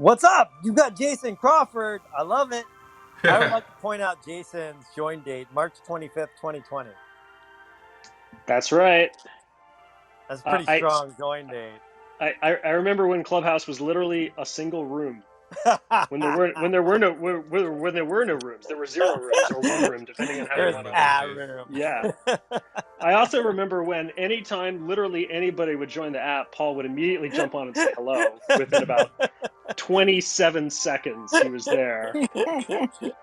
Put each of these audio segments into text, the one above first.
What's up? You got Jason Crawford. I love it. I would like to point out Jason's join date, March 25th, 2020. That's right. That's a pretty strong join date. I remember when Clubhouse was literally a single room. When there were no rooms, there were 0 rooms or 1 room, depending on how you want to a room. Yeah. I also remember when anytime literally anybody would join the app, Paul would immediately jump on and say hello. Within about 27 seconds, he was there.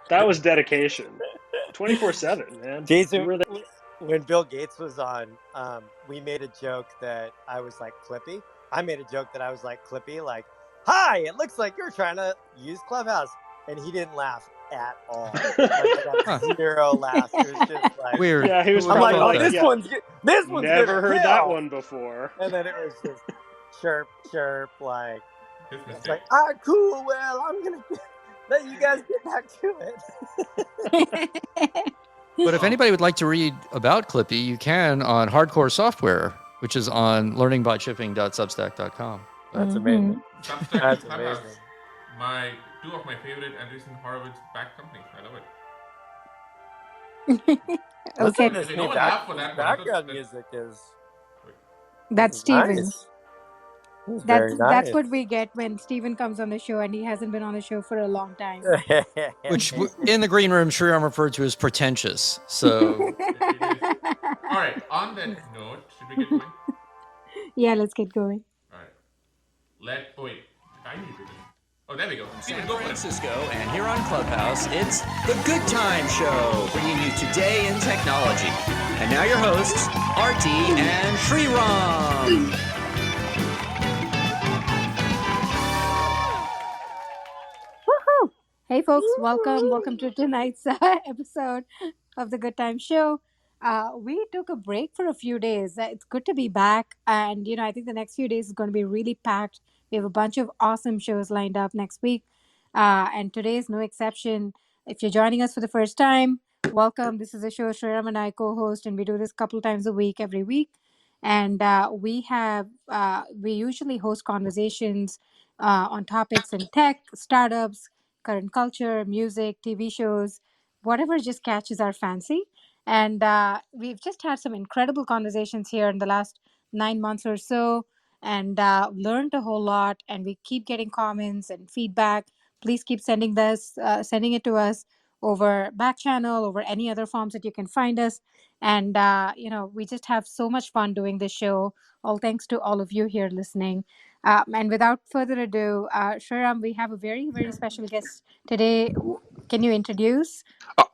That was dedication. 24/7, man. Jason, when Bill Gates was on, we made a joke that I was like Clippy. I made a joke that I was like Clippy, like, "Hi, it looks like you're trying to use Clubhouse," and he didn't laugh at all. Like, I got 0 laughs. It was just like weird. Yeah, he was I'm like, probably "Oh, this one's never heard that one before. And then it was just chirp, chirp, like, It's like, cool. Well, I'm gonna let you guys get back to it. But if anybody would like to read about Clippy, you can on Hardcore Software, which is on learningbyshipping.substack.com. That's amazing. Substack has two of my favorite Andreessen Horowitz back companies. I love it. Okay. Listen to No one back, laughed for that background music is That's Steven. nice. It's very nice. That's what we get when Steven comes on the show and he hasn't been on the show for a long time. Which in the green room, Sriram referred to as pretentious. So, All right. On that note, should we get going? Yeah, let's get going. All right. Wait. I need to do this. Oh, there we go. San Francisco, and here on Clubhouse, it's The Good Time Show, bringing you today in technology. And now your hosts, Aarthi and Sriram. Woohoo! Hey folks, welcome to tonight's episode of The Good Time Show. We took a break for a few days. It's good to be back, and I think the next few days is going to be really packed. We have a bunch of awesome shows lined up next week, and today is no exception. If you're joining us for the first time, welcome. This is a show Sriram and I co-host, and we do this a couple times a week, every week. And we usually host conversations on topics in tech, startups, current culture, music, TV shows, whatever just catches our fancy. And we've just had some incredible conversations here in the last 9 months or so, and learned a whole lot. And we keep getting comments and feedback. Please keep sending it to us over back channel, over any other forms that you can find us. And we just have so much fun doing this show. All thanks to all of you here listening. And without further ado, Sriram, we have a very, very special guest today. Can you introduce?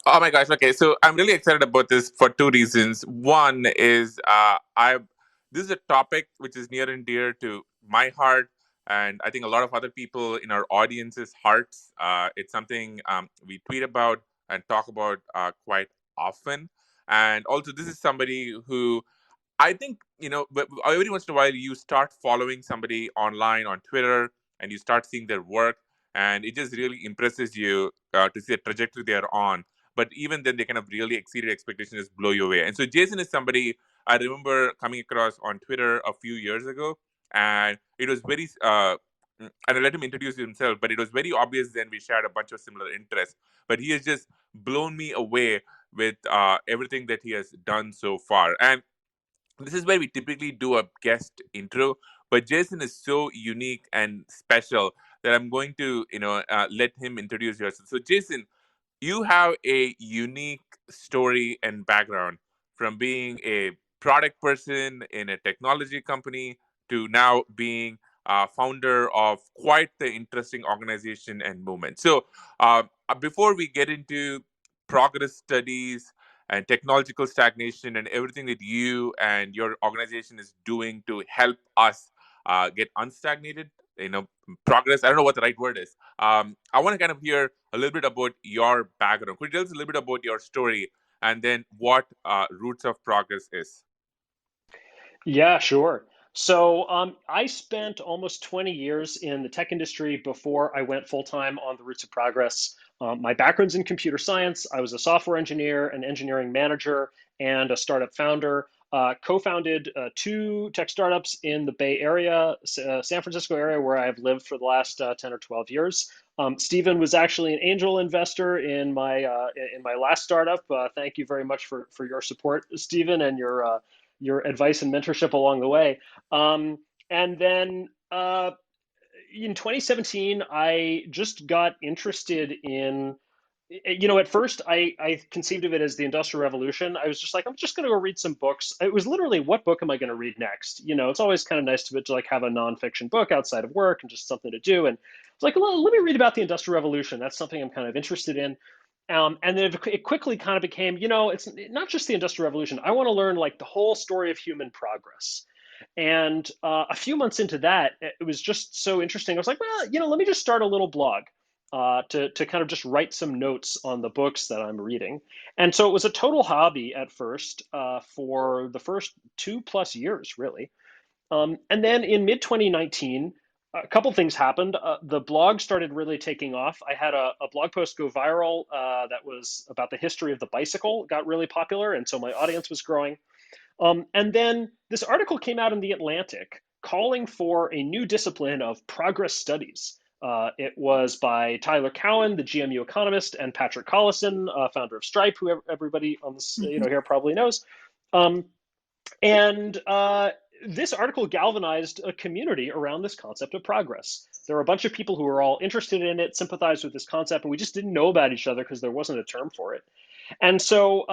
Oh my gosh. Okay. So I'm really excited about this for 2 reasons. One is this is a topic which is near and dear to my heart, and I think a lot of other people in our audience's hearts. It's something we tweet about and talk about quite often. And also, this is somebody who I think, every once in a while you start following somebody online on Twitter and you start seeing their work, and it just really impresses you to see the trajectory they are on. But even then, they kind of really exceeded expectations, just blow you away. And so Jason is somebody I remember coming across on Twitter a few years ago, and it was very, and I let him introduce himself, but it was very obvious then we shared a bunch of similar interests. But he has just blown me away with everything that he has done so far. And this is where we typically do a guest intro, but Jason is so unique and special that I'm going to, let him introduce yourself. So Jason, you have a unique story and background from being a product person in a technology company to now being founder of quite the interesting organization and movement. So before we get into progress studies and technological stagnation and everything that you and your organization is doing to help us get unstagnated, progress. I don't know what the right word is. I want to kind of hear a little bit about your background. Could you tell us a little bit about your story and then what Roots of Progress is? Yeah, sure. So I spent almost 20 years in the tech industry before I went full-time on the Roots of Progress. My background's in computer science. I was a software engineer, an engineering manager, and a startup founder. co-founded two tech startups in the Bay Area, San Francisco area, where I've lived for the last 10 or 12 years. Stephen was actually an angel investor in my last startup. Thank you very much for your support, Stephen, and your advice and mentorship along the way. And then in 2017, I just got interested in, at first I conceived of it as the Industrial Revolution. I was just like, I'm just going to go read some books. It was literally, what book am I going to read next? It's always kind of nice to like have a nonfiction book outside of work and just something to do. And it's like, well, let me read about the Industrial Revolution. That's something I'm kind of interested in. And then it quickly kind of became, it's not just the Industrial Revolution. I want to learn like the whole story of human progress. And a few months into that, it was just so interesting. I was like, well, let me just start a little blog to kind of just write some notes on the books that I'm reading. And so it was a total hobby at first for the first 2+ years, really. And then in mid 2019, a couple things happened. The blog started really taking off. I had a blog post go viral that was about the history of the bicycle, got really popular. And so my audience was growing. And then this article came out in The Atlantic calling for a new discipline of progress studies. It was by Tyler Cowen, the GMU economist, and Patrick Collison, founder of Stripe, who everybody on this here probably knows. And this article galvanized a community around this concept of progress. There were a bunch of people who were all interested in it, sympathized with this concept, and we just didn't know about each other because there wasn't a term for it. And so,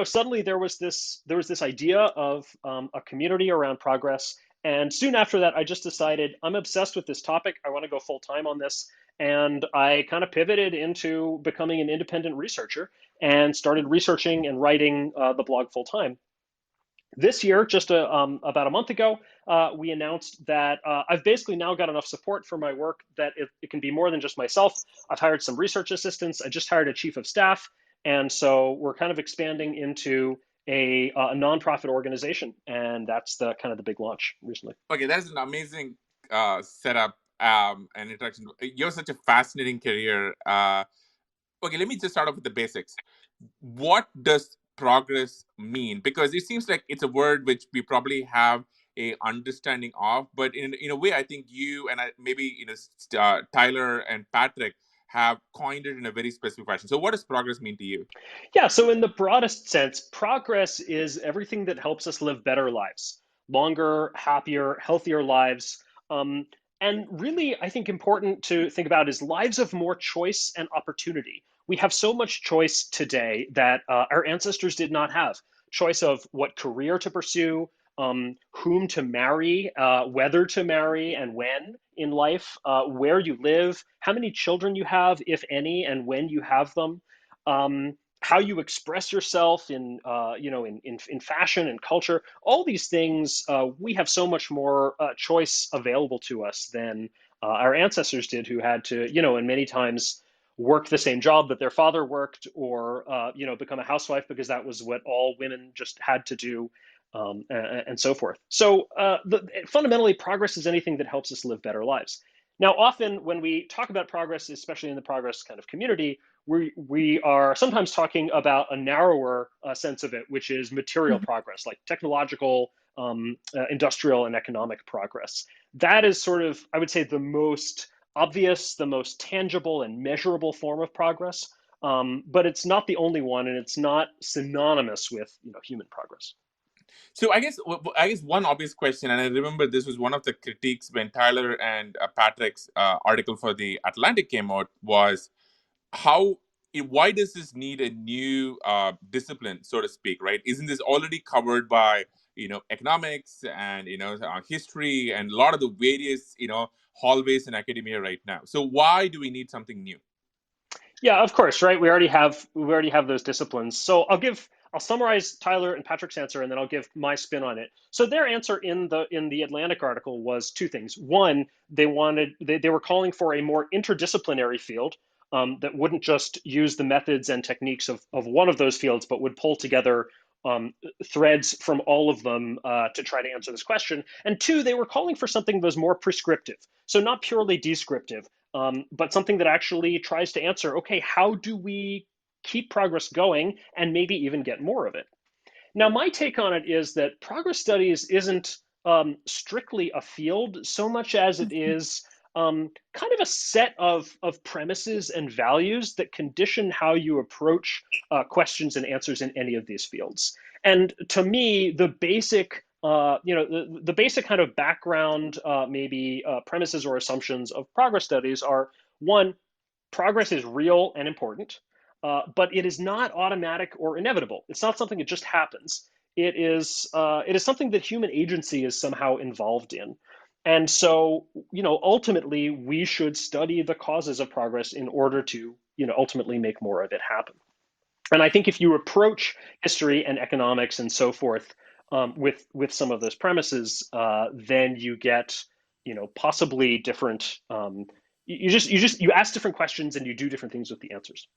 suddenly there was this idea of a community around progress. And soon after that, I just decided I'm obsessed with this topic. I want to go full time on this. And I kind of pivoted into becoming an independent researcher and started researching and writing the blog full time. This year, just about a month ago, we announced that I've basically now got enough support for my work that it can be more than just myself. I've hired some research assistants. I just hired a chief of staff. And so we're kind of expanding into a nonprofit organization. And that's the kind of the big launch recently. Okay, that's an amazing setup and introduction. You have such a fascinating career. Okay, let me just start off with the basics. What does progress mean? Because it seems like it's a word which we probably have a understanding of, but in a way, I think you and maybe Tyler and Patrick have coined it in a very specific fashion. So what does progress mean to you? Yeah, so in the broadest sense, progress is everything that helps us live better lives, longer, happier, healthier lives. And really, I think important to think about is lives of more choice and opportunity. We have so much choice today that our ancestors did not have. Choice of what career to pursue, whom to marry, whether to marry and when in life, where you live, how many children you have, if any, and when you have them, how you express yourself in fashion and culture. All these things, we have so much more choice available to us than our ancestors did, who had to, and many times work the same job that their father worked, or become a housewife because that was what all women just had to do. And so forth. So fundamentally, progress is anything that helps us live better lives. Now, often when we talk about progress, especially in the progress kind of community, we are sometimes talking about a narrower sense of it, which is material progress, like technological, industrial, and economic progress. That is sort of, I would say, the most obvious, the most tangible and measurable form of progress. But it's not the only one, and it's not synonymous with human progress. So I guess one obvious question, and I remember this was one of the critiques when Tyler and Patrick's article for The Atlantic came out, was why does this need a new discipline, so to speak, right? Isn't this already covered by economics and history and a lot of the various hallways in academia right now? So why do we need something new? Yeah, of course, right? We already have those disciplines. So I'll summarize Tyler and Patrick's answer, and then I'll give my spin on it. So their answer in the Atlantic article was two things. One, they were calling for a more interdisciplinary field that wouldn't just use the methods and techniques of one of those fields, but would pull together threads from all of them to try to answer this question. And two, they were calling for something that was more prescriptive. So not purely descriptive, but something that actually tries to answer, okay, how do we keep progress going and maybe even get more of it? Now, my take on it is that progress studies isn't strictly a field so much as it is kind of a set of premises and values that condition how you approach questions and answers in any of these fields. And to me, the basic the basic kind of background, maybe premises or assumptions of progress studies are: one, progress is real and important, but it is not automatic or inevitable. It's not something that just happens. It is something that human agency is somehow involved in. And so, ultimately, we should study the causes of progress in order to, ultimately make more of it happen. And I think if you approach history and economics and so forth with some of those premises, then you get, possibly different. You ask different questions and you do different things with the answers.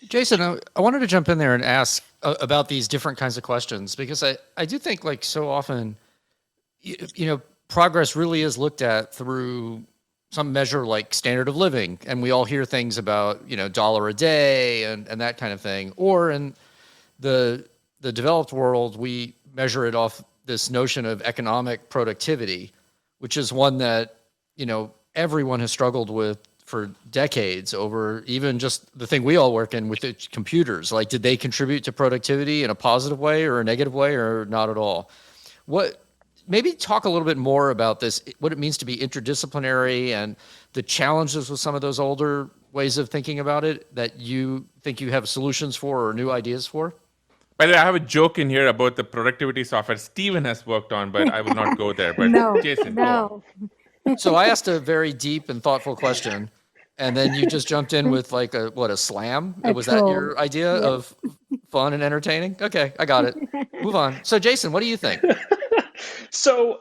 Jason, I wanted to jump in there and ask about these different kinds of questions, because I do think, like, so often, progress really is looked at through some measure like standard of living, and we all hear things about $1 a day and that kind of thing. Or in the developed world, we measure it off this notion of economic productivity, which is one that everyone has struggled with for decades, over even just the thing we all work in with the computers. Like, did they contribute to productivity in a positive way or a negative way, or not at all? Maybe talk a little bit more about this, what it means to be interdisciplinary and the challenges with some of those older ways of thinking about it that you think you have solutions for or new ideas for. By the way, I have a joke in here about the productivity software Steven has worked on, but I will not go there. But No, Jason, no. So I asked a very deep and thoughtful question, and then you just jumped in with like a slam? Was that your idea of fun and entertaining? Okay, I got it. Move on. So Jason, what do you think? So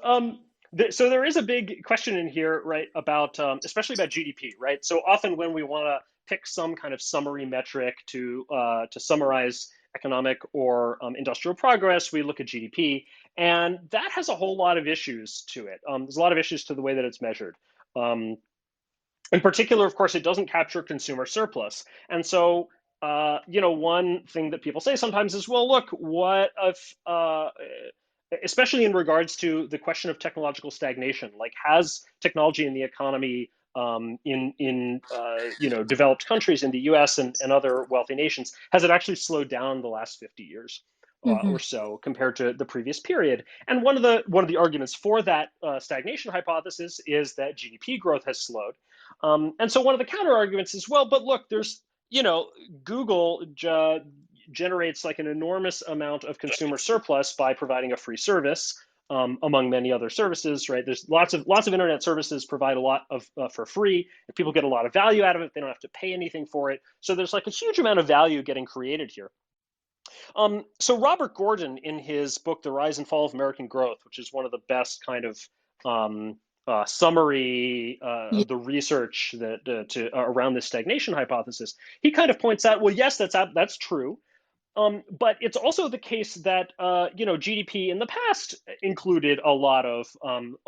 there is a big question in here, right, about especially about GDP, right? So often when we want to pick some kind of summary metric to summarize economic or industrial progress, we look at GDP, and that has a whole lot of issues to it. There's a lot of issues to the way that it's measured. In particular, of course, it doesn't capture consumer surplus, and so one thing that people say sometimes is, well, look, what if especially in regards to the question of technological stagnation, like, has technology in the economy in developed countries, in the US and other wealthy nations, has it actually slowed down the last 50 years or so compared to the previous period? And one of the arguments for that stagnation hypothesis is that GDP growth has slowed. And so one of the counter arguments is, well, but look, there's Google generates like an enormous amount of consumer surplus by providing a free service, among many other services, right? There's lots of internet services provide a lot of for free, and people get a lot of value out of it. They don't have to pay anything for it. So there's like a huge amount of value getting created here. So Robert Gordon, in his book, The Rise and Fall of American Growth, which is one of the best kind of summary of the research that around this stagnation hypothesis, he kind of points out, well, yes, that's true. But it's also the case that GDP in the past included a lot of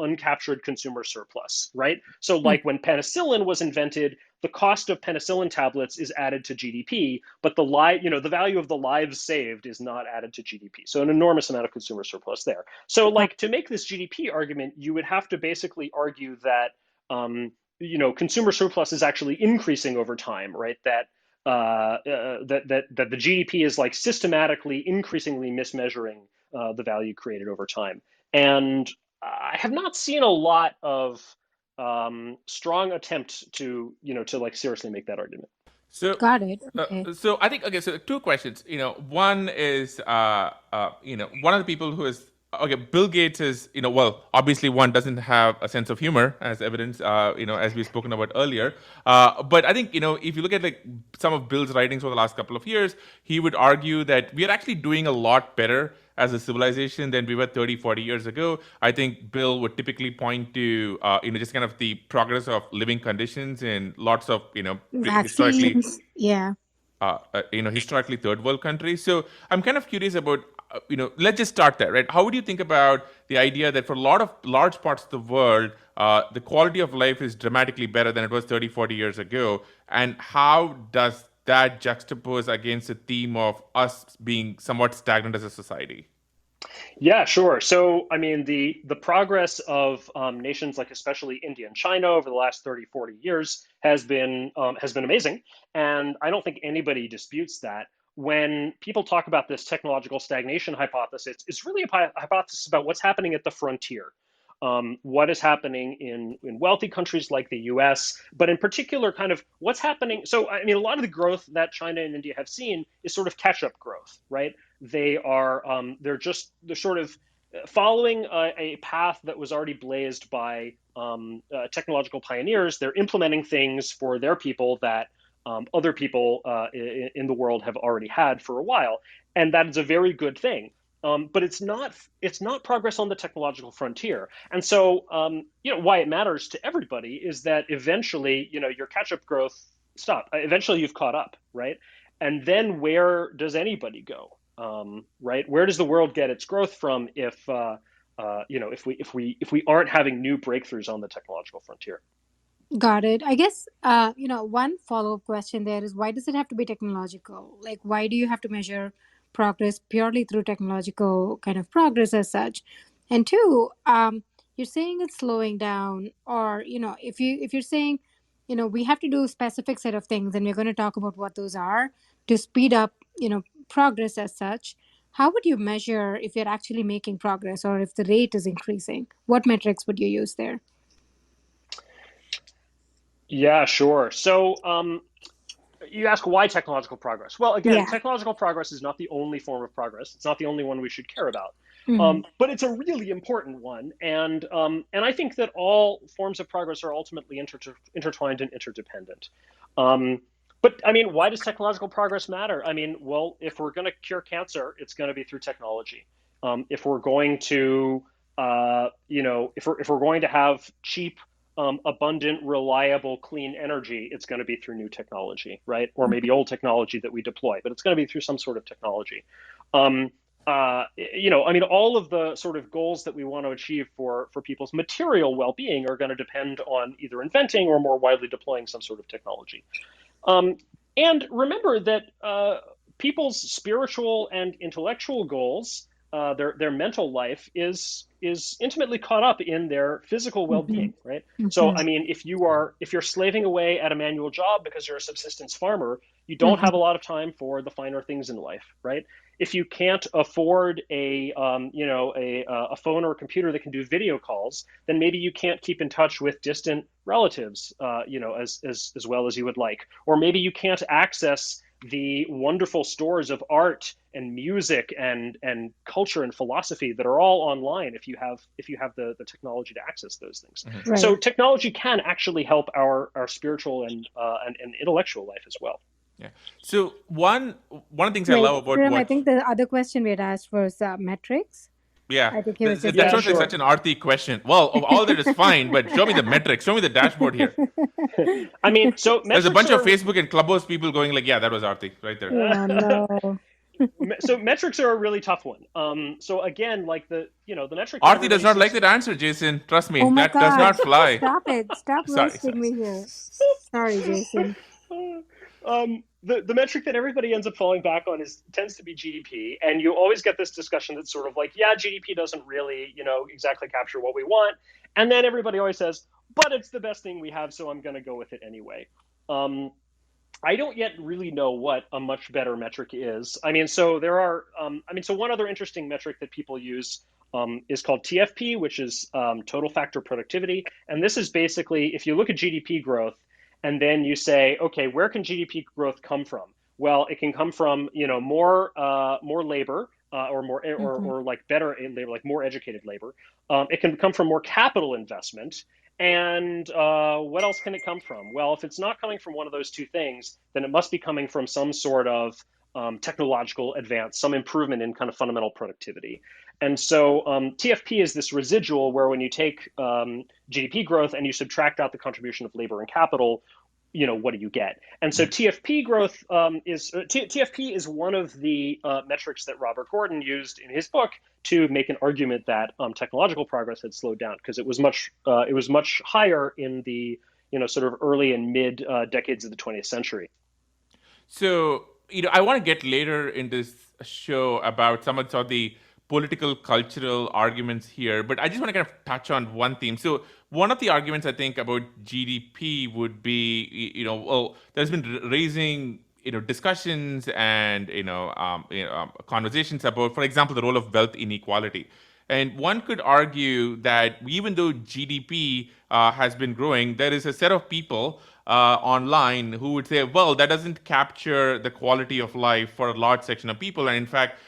uncaptured consumer surplus, right? So like when penicillin was invented, the cost of penicillin tablets is added to GDP, but the value of the lives saved is not added to GDP. So an enormous amount of consumer surplus there. So like, to make this GDP argument, you would have to basically argue that consumer surplus is actually increasing over time, right? That the GDP is like systematically, increasingly mismeasuring the value created over time. And I have not seen a lot of strong attempt to like seriously make that argument. So Got it. Okay. so I think, okay, so two questions. One is one of the people who is, okay, Bill Gates is, well, obviously one doesn't have a sense of humor, as evidence, as we've spoken about earlier. But I think, if you look at like some of Bill's writings over the last couple of years, he would argue that we are actually doing a lot better as a civilization than we were 30, 40 years ago. I think Bill would typically point to, just kind of the progress of living conditions in lots of, historically, Vaccines. Yeah. historically third world countries. So I'm kind of curious about, let's just start there, right? How would you think about the idea that for large parts of the world, the quality of life is dramatically better than it was 30, 40 years ago? And how does that juxtapose against the theme of us being somewhat stagnant as a society? Yeah, sure. So, I mean, the progress of nations like especially India and China over the last 30, 40 years has been amazing. And I don't think anybody disputes that. When people talk about this technological stagnation hypothesis, it's really a hypothesis about what's happening at the frontier. What is happening in wealthy countries like the US, but in particular, kind of what's happening. So, I mean, a lot of the growth that China and India have seen is sort of catch-up growth, right? They're sort of following a path that was already blazed by technological pioneers. They're implementing things for their people that other people in the world have already had for a while, and that is a very good thing. But it's not progress on the technological frontier. And so, why it matters to everybody is that eventually, your catch-up growth stop. Eventually, you've caught up, right? And then where does anybody go? Right? Where does the world get its growth from if we aren't having new breakthroughs on the technological frontier? Got it. I guess, one follow-up question there is, why does it have to be technological? Like, why do you have to measure progress purely through technological kind of progress as such? And two, you're saying it's slowing down, or, if you're saying, we have to do a specific set of things, and we're going to talk about what those are to speed up, progress as such. How would you measure if you're actually making progress or if the rate is increasing? What metrics would you use there? Yeah, sure. So you ask why technological progress? Well, again, technological progress is not the only form of progress. It's not the only one we should care about. But it's a really important one. And I think that all forms of progress are ultimately intertwined and interdependent. But I mean, why does technological progress matter? I mean, well, if we're going to cure cancer, it's going to be through technology. If we're going to, if we're going to have cheap, abundant, reliable, clean energy, it's going to be through new technology, right? Or maybe old technology that we deploy, but it's going to be through some sort of technology. I mean, all of the sort of goals that we want to achieve for people's material well-being are going to depend on either inventing or more widely deploying some sort of technology. And remember that people's spiritual and intellectual goals, their mental life is intimately caught up in their physical well-being, right? So, I mean, if you're slaving away at a manual job because you're a subsistence farmer, you don't have a lot of time for the finer things in life, right? If you can't afford a phone or a computer that can do video calls, then maybe you can't keep in touch with distant relatives, as well as you would like, or maybe you can't access the wonderful stores of art and music and culture and philosophy that are all online if you have the technology to access those things. Right. So technology can actually help our spiritual and intellectual life as well. Yeah. So one of the things I love about I think the other question we had asked was metrics. Yeah, I think he was that sounds like such an Aarthi question. Well, all that is fine, but show me the metrics. Show me the dashboard here. I mean, so there's a bunch of Facebook and Clubhouse people going like, yeah, that was Aarthi right there. Oh, no. So metrics are a really tough one. So again, like the metric. Aarthi does not like that answer, Jason. Trust me, that God. does not fly. Stop it! Stop roasting me here. Sorry, Jason. The metric that everybody ends up falling back on tends to be GDP, and you always get this discussion that's sort of like, yeah, GDP doesn't really, exactly capture what we want, and then everybody always says, but it's the best thing we have, so I'm going to go with it anyway. I don't yet really know what a much better metric is. I mean, so there are, so one other interesting metric that people use is called TFP, which is total factor productivity, and this is basically, if you look at GDP growth, and then you say, okay, where can GDP growth come from? Well, it can come from more labor or more or like better labor, like more educated labor. It can come from more capital investment. And what else can it come from? Well, if it's not coming from one of those two things, then it must be coming from some sort of technological advance, some improvement in kind of fundamental productivity. And so TFP is this residual where when you take GDP growth and you subtract out the contribution of labor and capital, what do you get? And so TFP growth TFP is one of the metrics that Robert Gordon used in his book to make an argument that technological progress had slowed down because it was much higher in the sort of early and mid decades of the 20th century. So, I want to get later in this show about some of the political, cultural arguments here, but I just want to kind of touch on one theme. So, one of the arguments I think about GDP would be, well, there's been raising, discussions and, conversations about, for example, the role of wealth inequality. And one could argue that even though GDP has been growing, there is a set of people online who would say, well, that doesn't capture the quality of life for a large section of people. And in fact,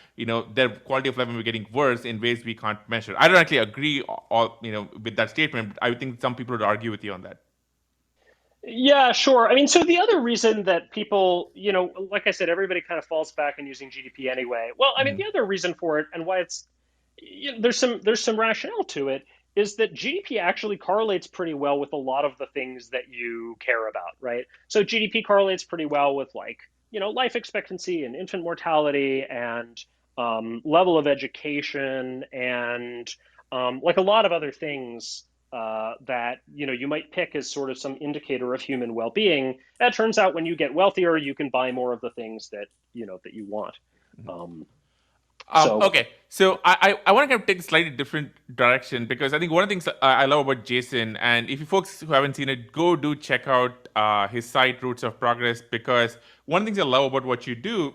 their quality of life will be getting worse in ways we can't measure. I don't actually agree with that statement. I think some people would argue with you on that. Yeah, sure. I mean, so the other reason that people, like I said, everybody kind of falls back on using GDP anyway. Well, I mean, the other reason for it and why it's there's some rationale to it is that GDP actually correlates pretty well with a lot of the things that you care about, right? So GDP correlates pretty well with life expectancy and infant mortality and level of education and like a lot of other things that you might pick as sort of some indicator of human well-being. That turns out when you get wealthier, you can buy more of the things that that you want. Okay, so I want to kind of take a slightly different direction because I think one of the things I love about Jason, and if you folks who haven't seen it, go do check out his site, Roots of Progress, because one of the things I love about what you do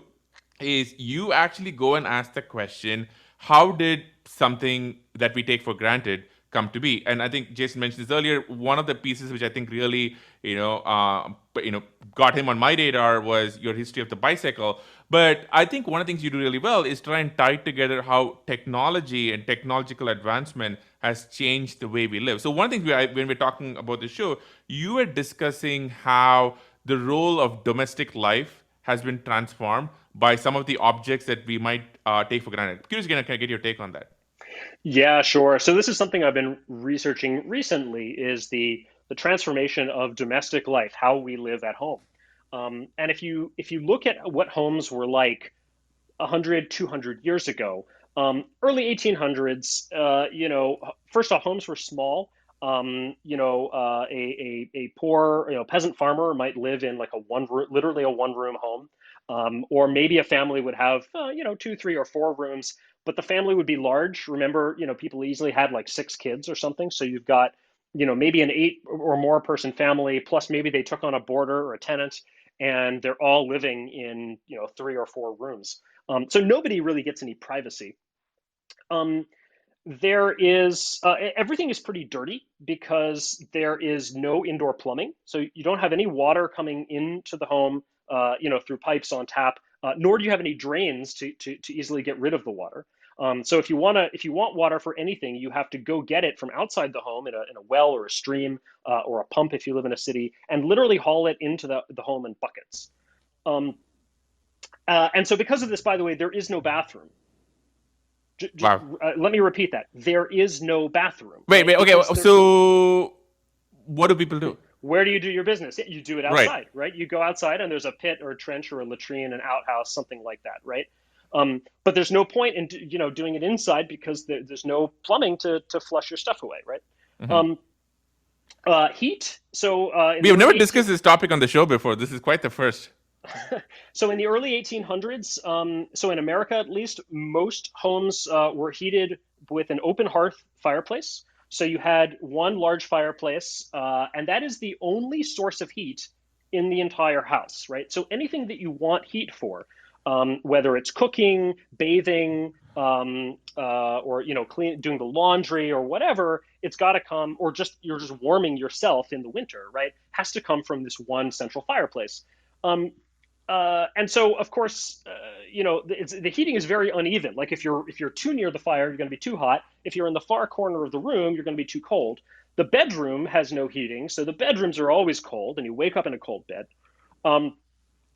is you actually go and ask the question, how did something that we take for granted come to be? And I think Jason mentioned this earlier. One of the pieces which I think really, got him on my radar was your history of the bicycle. But I think one of the things you do really well is try and tie together how technology and technological advancement has changed the way we live. So one of the things when we're talking about the show, you were discussing how the role of domestic life has been transformed by some of the objects that we might take for granted. Curious, can I get your take on that? Yeah, sure. So this is something I've been researching recently is the transformation of domestic life, how we live at home. And if you look at what homes were like 100, 200 years ago, early 1800s, first off, homes were small. A poor peasant farmer might live in like literally a one-room home. Or maybe a family would have, 2, 3, or 4 rooms, but the family would be large. Remember, people easily had like 6 kids or something. So you've got, maybe an 8 or more person family, plus maybe they took on a boarder or a tenant, and they're all living in, 3 or 4 rooms. So nobody really gets any privacy. There is everything is pretty dirty because there is no indoor plumbing. So you don't have any water coming into the home, through pipes on tap, nor do you have any drains to easily get rid of the water. So if you want water for anything, you have to go get it from outside the home in a well or a stream or a pump if you live in a city, and literally haul it into the home in buckets. And so because of this, by the way, there is no bathroom. Wow. Let me repeat that. There is no bathroom. Wait, okay. So what do people do? Where do you do your business? You do it outside, right? You go outside and there's a pit or a trench or a latrine, an outhouse, something like that, right? But there's no point in doing it inside because there's no plumbing to flush your stuff away, right? Mm-hmm. Heat. So we have never discussed this topic on the show before. This is quite the first. So in the early 1800s, so in America at least, most homes were heated with an open hearth fireplace. So you had one large fireplace, and that is the only source of heat in the entire house, right? So anything that you want heat for, whether it's cooking, bathing, or doing the laundry or whatever, it's got to come, or you're just warming yourself in the winter, right? Has to come from this one central fireplace. And so, of course, the heating is very uneven. Like if you're too near the fire, you're going to be too hot. If you're in the far corner of the room, you're going to be too cold. The bedroom has no heating, so the bedrooms are always cold, and you wake up in a cold bed.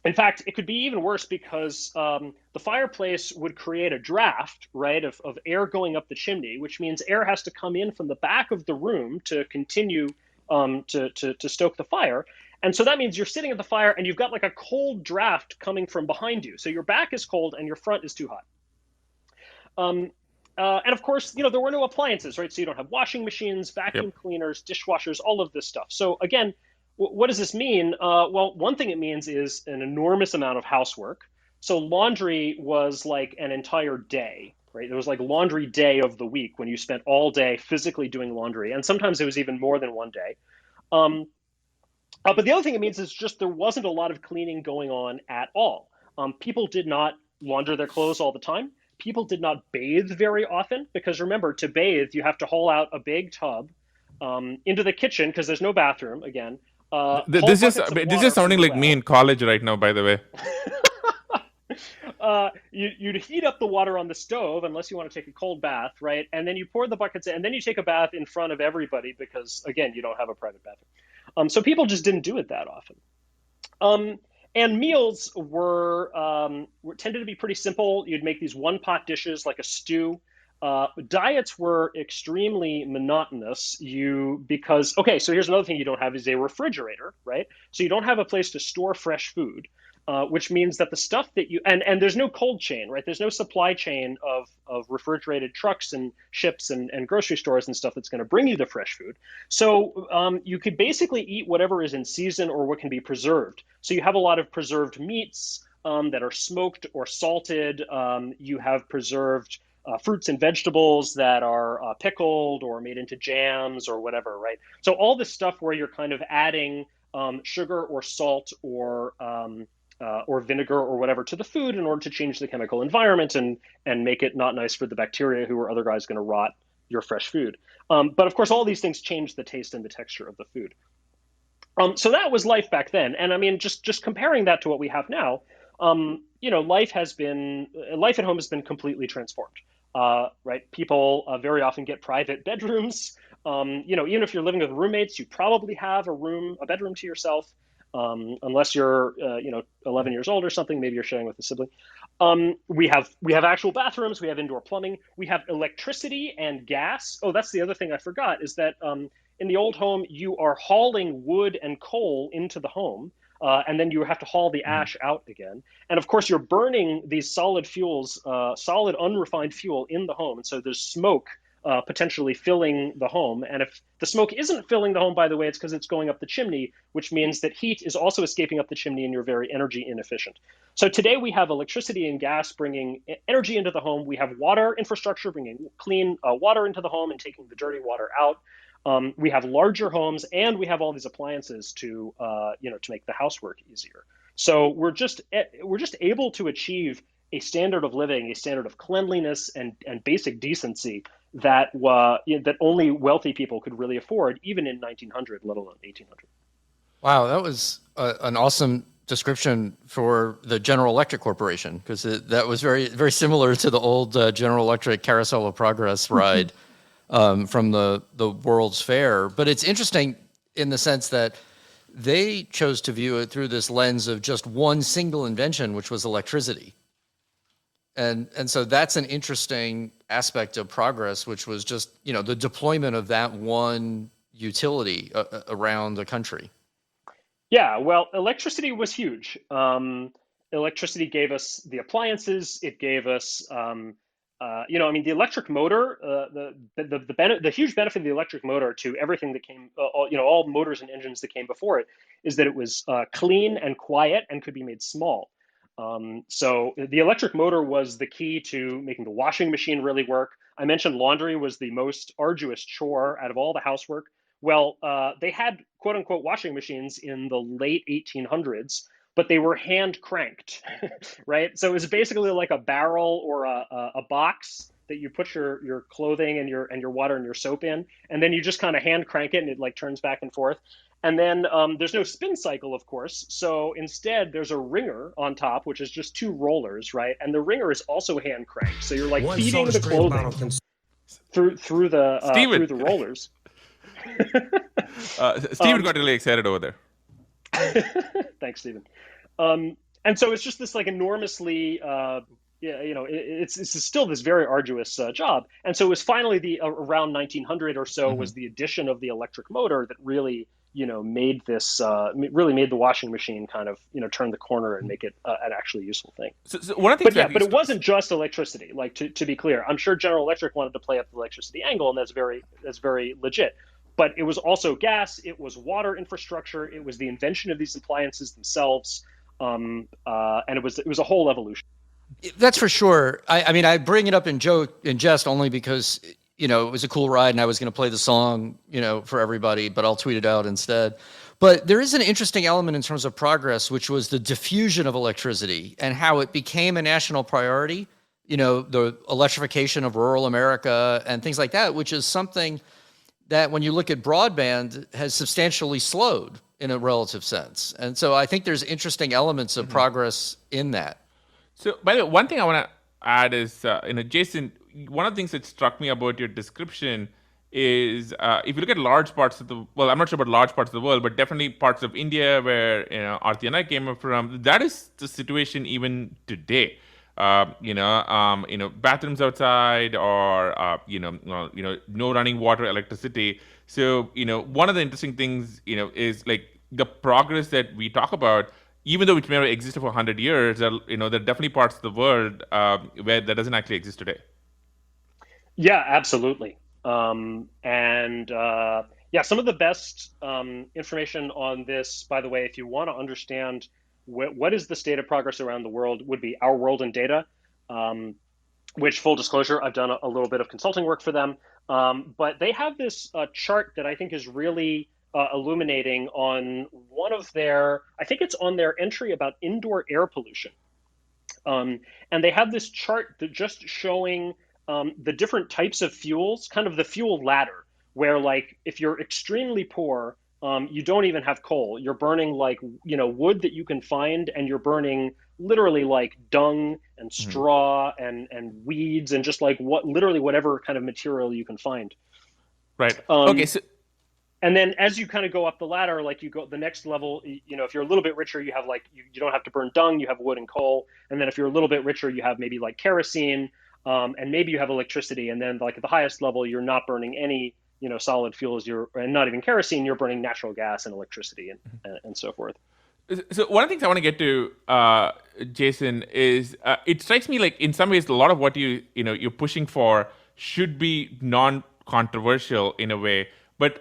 In fact, it could be even worse because the fireplace would create a draft, right, of air going up the chimney, which means air has to come in from the back of the room to continue to stoke the fire. And so that means you're sitting at the fire and you've got like a cold draft coming from behind you. So your back is cold and your front is too hot. And of course, there were no appliances, right? So you don't have washing machines, vacuum cleaners, dishwashers, all of this stuff. So again, what does this mean? Well, one thing it means is an enormous amount of housework. So laundry was like an entire day, right? It was like laundry day of the week when you spent all day physically doing laundry. And sometimes it was even more than one day. But the other thing it means is just there wasn't a lot of cleaning going on at all. People did not launder their clothes all the time. People did not bathe very often because remember, to bathe, you have to haul out a big tub into the kitchen because there's no bathroom again. This is sounding like me in college right now, by the way. You'd heat up the water on the stove unless you want to take a cold bath, right? And then you pour the buckets in, and then you take a bath in front of everybody because, again, you don't have a private bathroom. So people just didn't do it that often. And meals were tended to be pretty simple. You'd make these one-pot dishes like a stew. Diets were extremely monotonous. Okay, so here's another thing you don't have is a refrigerator, right? So you don't have a place to store fresh food. Which means that the stuff that and there's no cold chain, right? There's no supply chain of refrigerated trucks and ships and grocery stores and stuff that's going to bring you the fresh food. So you could basically eat whatever is in season or what can be preserved. So you have a lot of preserved meats that are smoked or salted. You have preserved fruits and vegetables that are pickled or made into jams or whatever, right? So all this stuff where you're kind of adding sugar or salt or vinegar or whatever to the food in order to change the chemical environment and make it not nice for the bacteria who are otherwise going to rot your fresh food. But of course, all these things change the taste and the texture of the food. So that was life back then. And I mean, just comparing that to what we have now, life at home has been completely transformed, right? People very often get private bedrooms. Even if you're living with roommates, you probably have a bedroom to yourself. Unless you're 11 years old or something, maybe you're sharing with a sibling. We have actual bathrooms, we have indoor plumbing, we have electricity and gas. Oh, that's the other thing I forgot is that in the old home you are hauling wood and coal into the home, and then you have to haul the ash out again. And of course you're burning these solid fuels, solid unrefined fuel in the home, and so there's smoke potentially filling the home. And if the smoke isn't filling the home, by the way, it's because it's going up the chimney, which means that heat is also escaping up the chimney and you're very energy inefficient. So today we have electricity and gas bringing energy into the home. We have water infrastructure bringing clean water into the home and taking the dirty water out. We have larger homes and we have all these appliances to make the housework easier. So we're just able to achieve a standard of living, a standard of cleanliness and basic decency that only wealthy people could really afford, even in 1900, let alone 1800. Wow, that was an awesome description for the General Electric Corporation, because that was very, very similar to the old General Electric Carousel of Progress ride from the World's Fair. But it's interesting in the sense that they chose to view it through this lens of just one single invention, which was electricity. And so that's an interesting aspect of progress, which was just, the deployment of that one utility around the country. Yeah, well, electricity was huge. Electricity gave us the appliances. It gave us, the electric motor, the huge benefit of the electric motor to everything that came, all motors and engines that came before it, is that it was clean and quiet and could be made small. So the electric motor was the key to making the washing machine really work. I mentioned laundry was the most arduous chore out of all the housework. Well, they had quote unquote washing machines in the late 1800s, but they were hand cranked, right? So it was basically like a barrel or a box that you put your clothing and your water and your soap in, and then you just kind of hand crank it and it like turns back and forth. And then there's no spin cycle, of course. So instead, there's a wringer on top, which is just two rollers, right? And the wringer is also hand cranked. So you're like feeding the clothing through the rollers. Steven got really excited over there. Thanks, Steven. And so it's just this like enormously, it's still this very arduous job. And so it was finally around 1900 or so was the addition of the electric motor that really made the washing machine kind of, turn the corner and make it an actually useful thing. So one of the things but it wasn't just electricity. Like to be clear, I'm sure General Electric wanted to play up the electricity angle, and that's very legit. But it was also gas, it was water infrastructure, it was the invention of these appliances themselves, and it was a whole evolution. That's for sure. I mean, I bring it up in jest only because, it was a cool ride and I was going to play the song, for everybody, but I'll tweet it out instead. But there is an interesting element in terms of progress, which was the diffusion of electricity and how it became a national priority, the electrification of rural America and things like that, which is something that when you look at broadband has substantially slowed in a relative sense. And so I think there's interesting elements of progress in that. So, by the way, one thing I want to add is, Jason, one of the things that struck me about your description is if you look at large parts of I'm not sure about large parts of the world, but definitely parts of India where Aarthi and I came from, that is the situation even today. Bathrooms outside, or no running water, electricity. So, one of the interesting things, is like the progress that we talk about. Even though it may have existed for 100 years, there are definitely parts of the world where that doesn't actually exist today. Yeah, absolutely. Some of the best information on this, by the way, if you want to understand what is the state of progress around the world, would be Our World in Data, which, full disclosure, I've done a little bit of consulting work for them. But they have this chart that I think is really illuminating on one of their, I think it's on their entry about indoor air pollution. And they have this chart that just showing the different types of fuels, kind of the fuel ladder, where like if you're extremely poor, you don't even have coal. You're burning like, wood that you can find, and you're burning literally like dung and straw and weeds and just like literally whatever kind of material you can find. Right. Okay. So, and then as you kind of go up the ladder, like you go the next level, if you're a little bit richer, you have like, you don't have to burn dung, you have wood and coal. And then if you're a little bit richer, you have maybe like kerosene, and maybe you have electricity. And then like at the highest level, you're not burning any, solid fuels, and not even kerosene, you're burning natural gas and electricity and so forth. So one of the things I want to get to, Jason, is it strikes me like in some ways a lot of what you're pushing for should be non-controversial in a way. But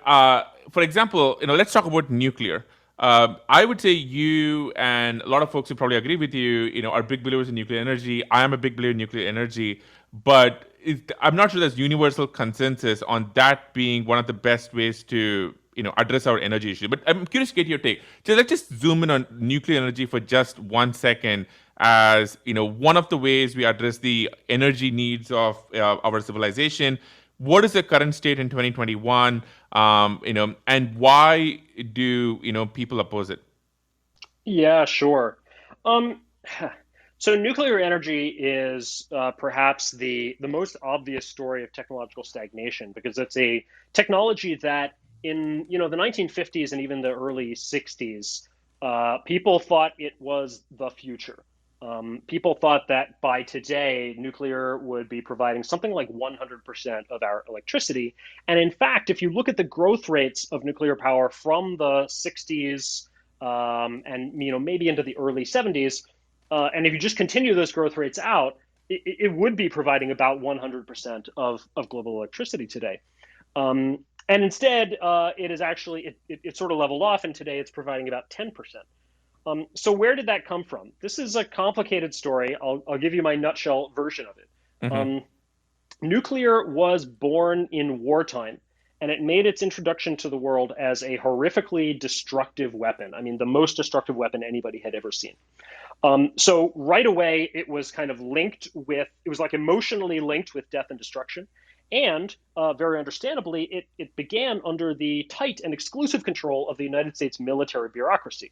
for example, let's talk about nuclear. I would say you and a lot of folks who probably agree with you, are big believers in nuclear energy. I am a big believer in nuclear energy, but I'm not sure there's universal consensus on that being one of the best ways to address our energy issue. But I'm curious to get your take. So let's just zoom in on nuclear energy for just 1 second, as one of the ways we address the energy needs of our civilization. What is the current state in 2021? And why do people oppose it? Yeah, sure. So nuclear energy is perhaps the most obvious story of technological stagnation, because it's a technology that in the 1950s and even the early 60s, people thought it was the future. People thought that by today, nuclear would be providing something like 100% of our electricity. And in fact, if you look at the growth rates of nuclear power from the 60s and maybe into the early 70s, and if you just continue those growth rates out, it would be providing about 100% of global electricity today. And instead, it is actually, it sort of leveled off, and today it's providing about 10%. So where did that come from? This is a complicated story. I'll give you my nutshell version of it. Nuclear was born in wartime, and it made its introduction to the world as a horrifically destructive weapon. I mean, the most destructive weapon anybody had ever seen. So right away, it was kind of it was like emotionally linked with death and destruction. And very understandably, it began under the tight and exclusive control of the United States military bureaucracy.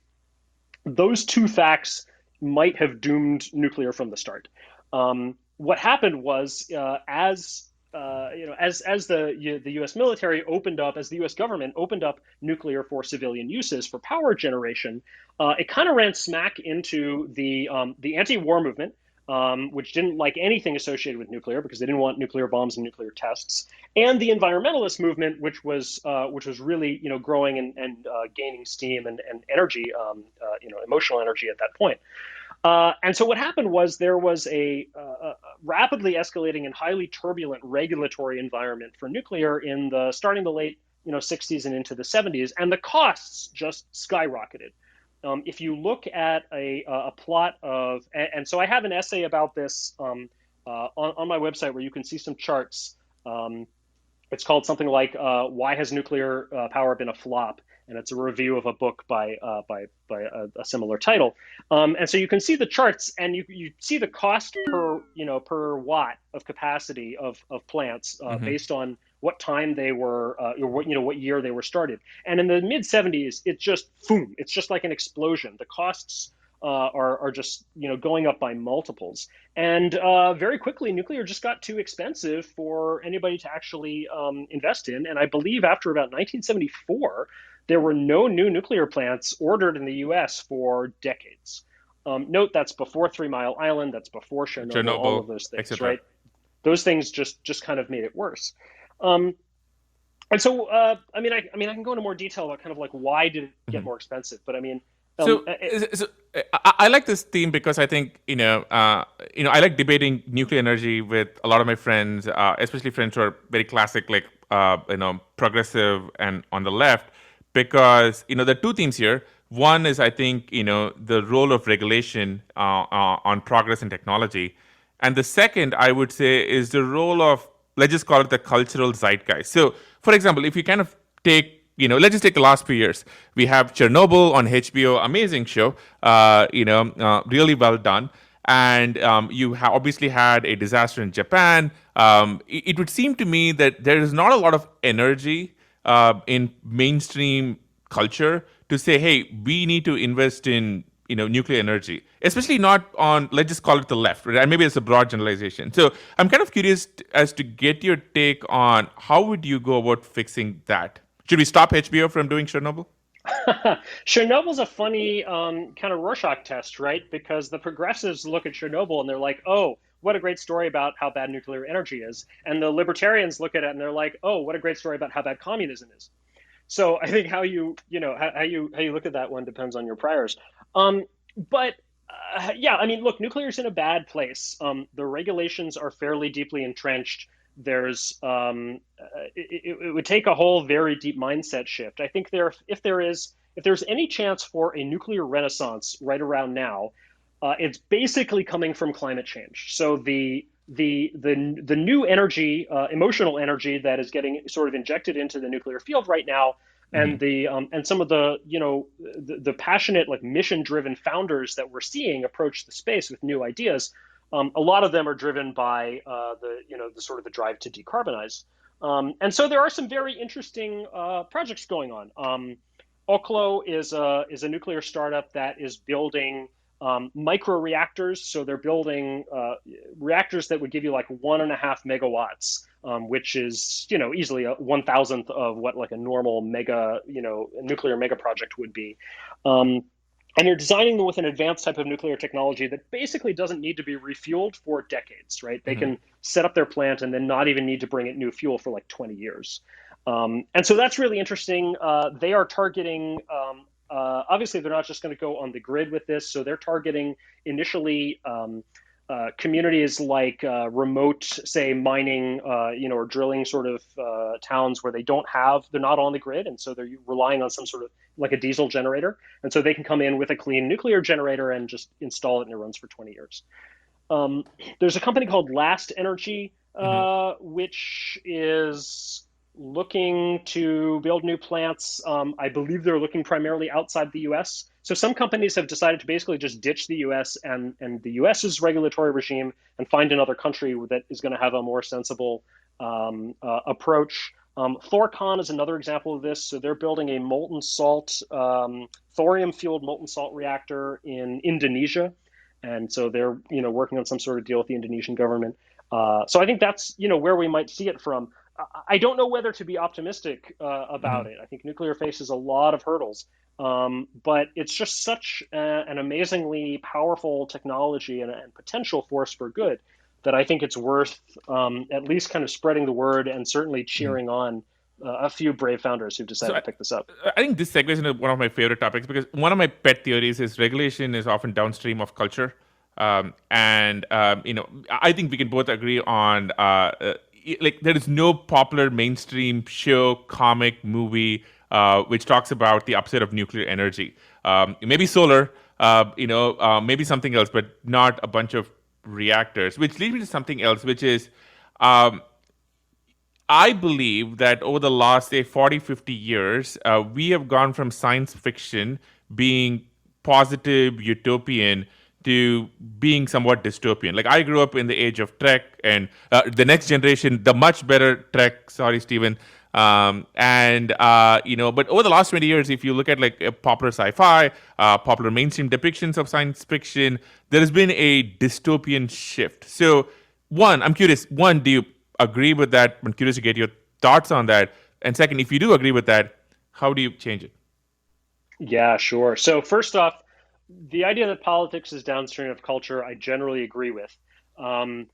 Those two facts might have doomed nuclear from the start. What happened was, as the U.S. military opened up, as the U.S. government opened up nuclear for civilian uses for power generation, it kind of ran smack into the anti-war movement, which didn't like anything associated with nuclear because they didn't want nuclear bombs and nuclear tests, and the environmentalist movement, which was really growing and gaining steam and energy, emotional energy at that point. And so what happened was there was a rapidly escalating and highly turbulent regulatory environment for nuclear starting the late 60s and into the 70s, and the costs just skyrocketed. If you look at a plot of, and so I have an essay about this on my website where you can see some charts. It's called something like "Why Has Nuclear Power Been a Flop?" and it's a review of a book by a similar title. And so you can see the charts, and you see the cost per watt of capacity of plants based on what time they were, or what year they were started. And in the mid 70s, it's just like an explosion. The costs are just going up by multiples, and very quickly nuclear just got too expensive for anybody to actually invest in. And I believe after about 1974, there were no new nuclear plants ordered in the U.S. for decades. Note that's before 3 Mile Island, that's before Chernobyl, all of those things, right? Those things just kind of made it worse. And so, I can go into more detail about kind of like why did it get more expensive, but I mean. So I like this theme because I think I like debating nuclear energy with a lot of my friends, especially friends who are very classic, like progressive and on the left, because there are two themes here. One is I think the role of regulation on progress in technology, and the second I would say is the role of, let's just call it, the cultural zeitgeist. So, for example, if you kind of take let's just take the last few years. We have Chernobyl on HBO, amazing show, really well done. And you obviously had a disaster in Japan. It would seem to me that there is not a lot of energy in mainstream culture to say, hey, we need to invest in nuclear energy, especially not on, let's just call it the left, right? And maybe it's a broad generalization. So I'm kind of curious as to get your take on how would you go about fixing that? Should we stop HBO from doing Chernobyl? Chernobyl's a funny kind of Rorschach test, right? Because the progressives look at Chernobyl and they're like, oh, what a great story about how bad nuclear energy is. And the libertarians look at it and they're like, oh, what a great story about how bad communism is. So I think how you look at that one depends on your priors. But look, nuclear's in a bad place. The regulations are fairly deeply entrenched. There's it would take a whole very deep mindset shift. I think if there's any chance for a nuclear renaissance right around now, it's basically coming from climate change. So the new energy, emotional energy that is getting sort of injected into the nuclear field right now, and and some of the passionate, like, mission-driven founders that we're seeing approach the space with new ideas. A lot of them are driven by the sort of the drive to decarbonize, and so there are some very interesting projects going on. Oklo is a nuclear startup that is building micro reactors. So they're building reactors that would give you like 1.5 megawatts, which is easily a 1,000th of what like a normal mega nuclear mega project would be. And you're designing them with an advanced type of nuclear technology that basically doesn't need to be refueled for decades, right? They can set up their plant and then not even need to bring it new fuel for like 20 years. And so that's really interesting. They are targeting, obviously they're not just going to go on the grid with this. So they're targeting initially communities like remote, say, mining, or drilling sort of towns where they're not on the grid. And so they're relying on some sort of like a diesel generator. And so they can come in with a clean nuclear generator and just install it, and it runs for 20 years. There's a company called Last Energy, which is looking to build new plants. I believe they're looking primarily outside the US. So some companies have decided to basically just ditch the US and the US's regulatory regime and find another country that is going to have a more sensible approach. Thorcon is another example of this. So they're building a molten salt, thorium-fueled molten salt reactor in Indonesia. And so they're working on some sort of deal with the Indonesian government. So I think that's where we might see it from. I don't know whether to be optimistic about it. I think nuclear faces a lot of hurdles, but it's just such an amazingly powerful technology and potential force for good that I think it's worth at least kind of spreading the word and certainly cheering on a few brave founders who've decided to pick this up. I think this segues into one of my favorite topics, because one of my pet theories is regulation is often downstream of culture. I think we can both agree on like there is no popular mainstream show, comic, movie which talks about the upside of nuclear energy. Maybe solar, maybe something else, but not a bunch of reactors. Which leads me to something else, which is um, I believe that over the last, say, 40, 50 years, we have gone from science fiction being positive, utopian, to being somewhat dystopian. Like, I grew up in the age of Trek, and the next generation, the much better Trek, sorry, Stephen. But over the last 20 years, if you look at like a popular sci-fi, popular mainstream depictions of science fiction, there has been a dystopian shift. So, one, I'm curious, do you agree with that? I'm curious to get your thoughts on that. And second, if you do agree with that, how do you change it? Yeah, sure. So first off, the idea that politics is downstream of culture, I generally agree with. And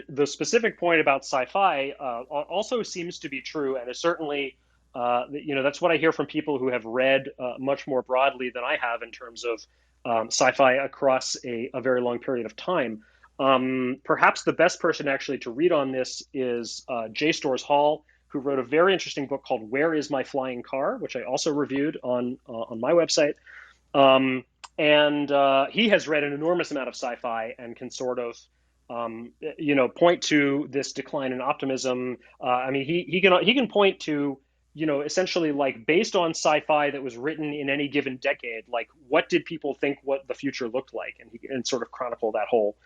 the specific point about sci-fi also seems to be true, and is certainly, that's what I hear from people who have read much more broadly than I have in terms of sci-fi across a very long period of time. Perhaps the best person actually to read on this is J. Storrs Hall, who wrote a very interesting book called "Where Is My Flying Car," which I also reviewed on my website. He has read an enormous amount of sci-fi and can sort of point to this decline in optimism. He can point to essentially, like, based on sci-fi that was written in any given decade, like what did people think what the future looked like, and he can sort of chronicle that whole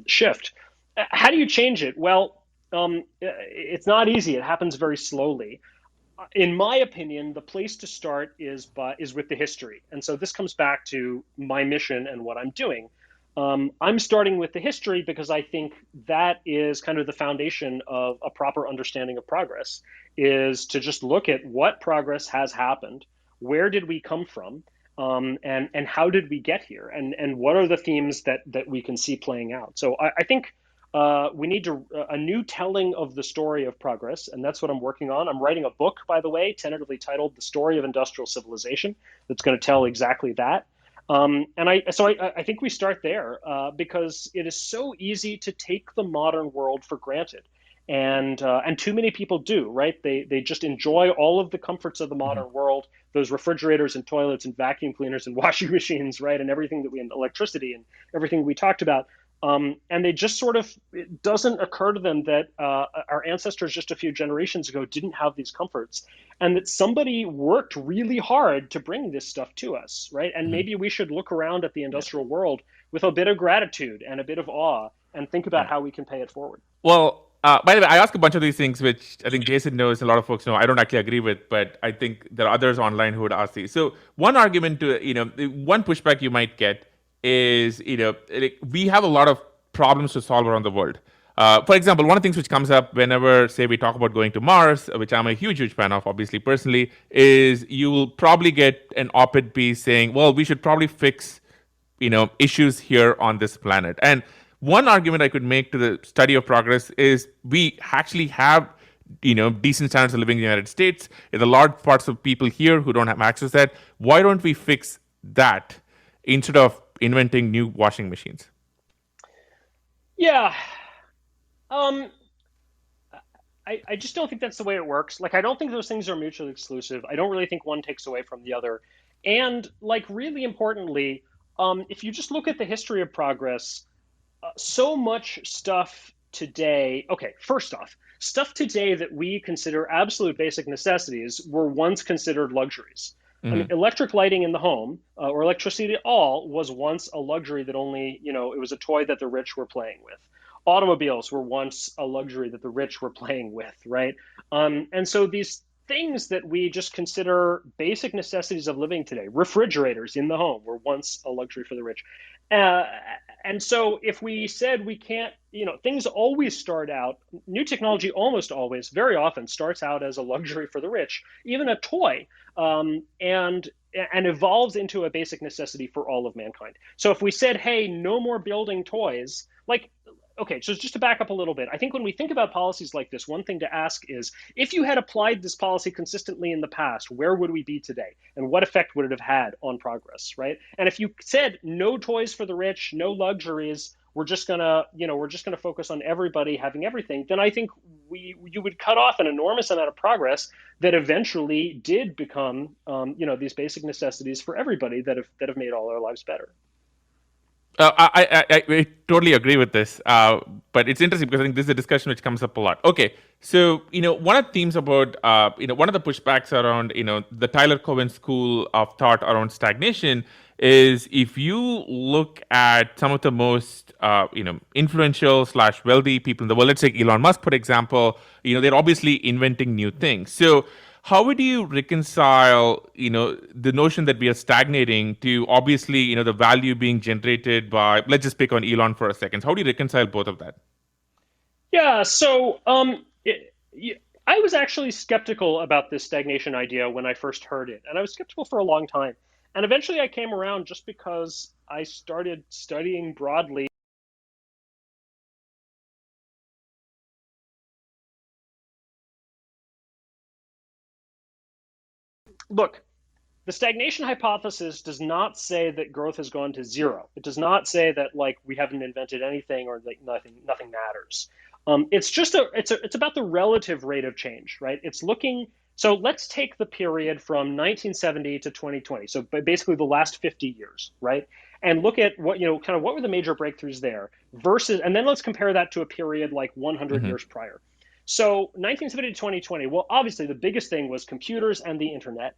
shift. How do you change it? Well, it's not easy. It happens very slowly. In my opinion, the place to start is with the history. And so this comes back to my mission and what I'm doing. I'm starting with the history because I think that is kind of the foundation of a proper understanding of progress, is to just look at what progress has happened, where did we come from, and how did we get here, and what are the themes that we can see playing out. So I think we need a new telling of the story of progress, and that's what I'm working on. I'm writing a book, by the way, tentatively titled "The Story of Industrial Civilization," that's going to tell exactly that. I think we start there because it is so easy to take the modern world for granted, and too many people do, right? They just enjoy all of the comforts of the modern world, those refrigerators and toilets and vacuum cleaners and washing machines, right, and everything that and electricity and everything we talked about. And they just sort of, it doesn't occur to them that our ancestors just a few generations ago didn't have these comforts, and that somebody worked really hard to bring this stuff to us, right? And maybe we should look around at the industrial world with a bit of gratitude and a bit of awe and think about how we can pay it forward. Well, by the way, I ask a bunch of these things, which I think Jason knows, a lot of folks know. I don't actually agree with, but I think there are others online who would ask these. So one argument one pushback you might get is, like, we have a lot of problems to solve around the world. For example, one of the things which comes up whenever, say, we talk about going to Mars, which I'm a huge fan of, obviously, personally, is you will probably get an op-ed piece saying, well, we should probably fix, issues here on this planet. And one argument I could make to the study of progress is we actually have, decent standards of living in the United States. There are large parts of people here who don't have access to that. Why don't we fix that instead of inventing new washing machines? Yeah. I just don't think that's the way it works. Like, I don't think those things are mutually exclusive. I don't really think one takes away from the other. And, like, really importantly, if you just look at the history of progress, so much stuff today, okay, first off, stuff today that we consider absolute basic necessities were once considered luxuries. I mean, electric lighting in the home or electricity at all was once a luxury that only, it was a toy that the rich were playing with. Automobiles were once a luxury that the rich were playing with, right? And so these things that we just consider basic necessities of living today, refrigerators in the home, were once a luxury for the rich. And so if we said we can't, things always start out, new technology almost always, very often starts out as a luxury for the rich, even a toy, and evolves into a basic necessity for all of mankind. So if we said, hey, no more building toys, like, okay, so just to back up a little bit, I think when we think about policies like this, one thing to ask is, if you had applied this policy consistently in the past, where would we be today? And what effect would it have had on progress, right? And if you said no toys for the rich, no luxuries, we're just gonna focus on everybody having everything, then I think you would cut off an enormous amount of progress that eventually did become these basic necessities for everybody that have made all our lives better. I totally agree with this, but it's interesting because I think this is a discussion which comes up a lot. Okay, so one of the themes about one of the pushbacks around the Tyler Cowen school of thought around stagnation is if you look at some of the most influential / wealthy people in the world, let's take Elon Musk for example, they're obviously inventing new things. So how would you reconcile the notion that we are stagnating to obviously the value being generated by, let's just pick on Elon for a second. How do you reconcile both of that? Yeah, so I was actually skeptical about this stagnation idea when I first heard it, and I was skeptical for a long time. And eventually I came around just because I started studying broadly. Look, the stagnation hypothesis does not say that growth has gone to zero. It does not say that we haven't invented anything or nothing matters. It's about the relative rate of change, right? So let's take the period from 1970 to 2020. So basically the last 50 years, right? And look at what were the major breakthroughs there versus, and then let's compare that to a period like 100 years prior. So 1970 to 2020, well, obviously the biggest thing was computers and the internet.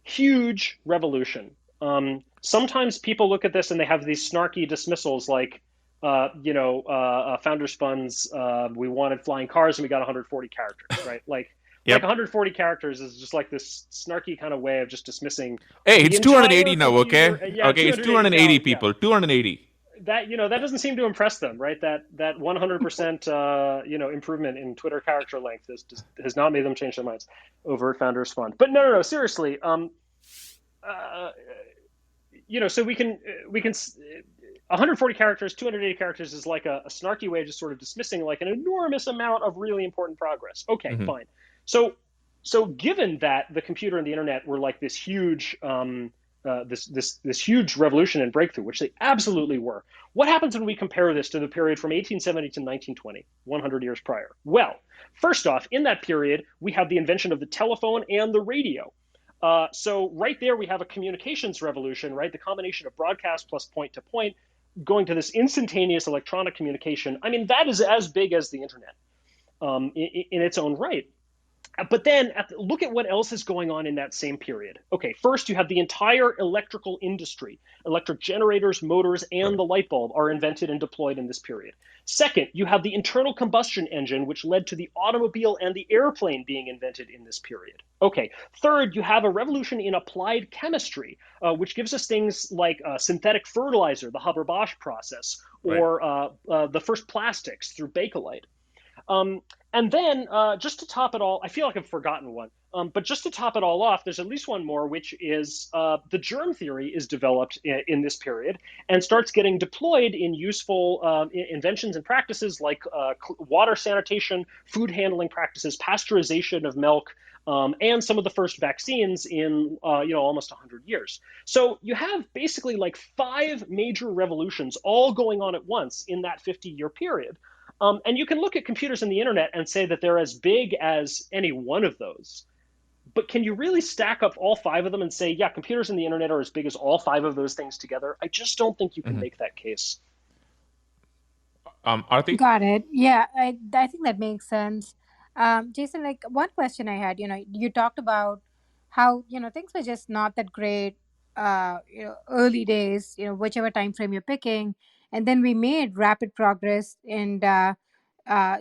Huge revolution. Sometimes people look at this and they have these snarky dismissals like, Founders Funds, we wanted flying cars and we got 140 characters, right? Yep. 140 characters is just like this snarky kind of way of just dismissing. Hey, it's 280 now, okay? Yeah, okay, it's 280 people, yeah. 280. That that doesn't seem to impress them, right? That 100% improvement in Twitter character length has not made them change their minds over at Founders Fund. But no, seriously. So we can 140 characters, 280 characters is like a snarky way of just sort of dismissing like an enormous amount of really important progress. Okay, fine. So given that the computer and the internet were like this huge this huge revolution and breakthrough, which they absolutely were, what happens when we compare this to the period from 1870 to 1920, 100 years prior? Well, first off, in that period, we have the invention of the telephone and the radio. So right there, we have a communications revolution, right? The combination of broadcast plus point-to-point going to this instantaneous electronic communication. I mean, that is as big as the internet in its own right. But then look at what else is going on in that same period. Okay, first you have the entire electrical industry. Electric generators, motors, and the light bulb are invented and deployed in this period. Second, you have the internal combustion engine, which led to the automobile and the airplane being invented in this period. Okay, third, you have a revolution in applied chemistry, which gives us things like synthetic fertilizer, the Haber-Bosch process, or the first plastics through Bakelite. And then just to top it all, I feel like I've forgotten one, but just to top it all off, there's at least one more, which is the germ theory is developed in this period and starts getting deployed in useful inventions and practices like water sanitation, food handling practices, pasteurization of milk, and some of the first vaccines in almost 100 years. So you have basically like 5 major revolutions all going on at once in that 50-year period. And you can look at computers and the internet and say that they're as big as any one of those. But can you really stack up all 5 of them and say, yeah, computers and the internet are as big as all 5 of those things together? I just don't think you can make that case. Aarthi? Got it. Yeah, I think that makes sense. Jason, like one question I had, you talked about how, things were just not that great, early days, whichever time frame you're picking. And then we made rapid progress and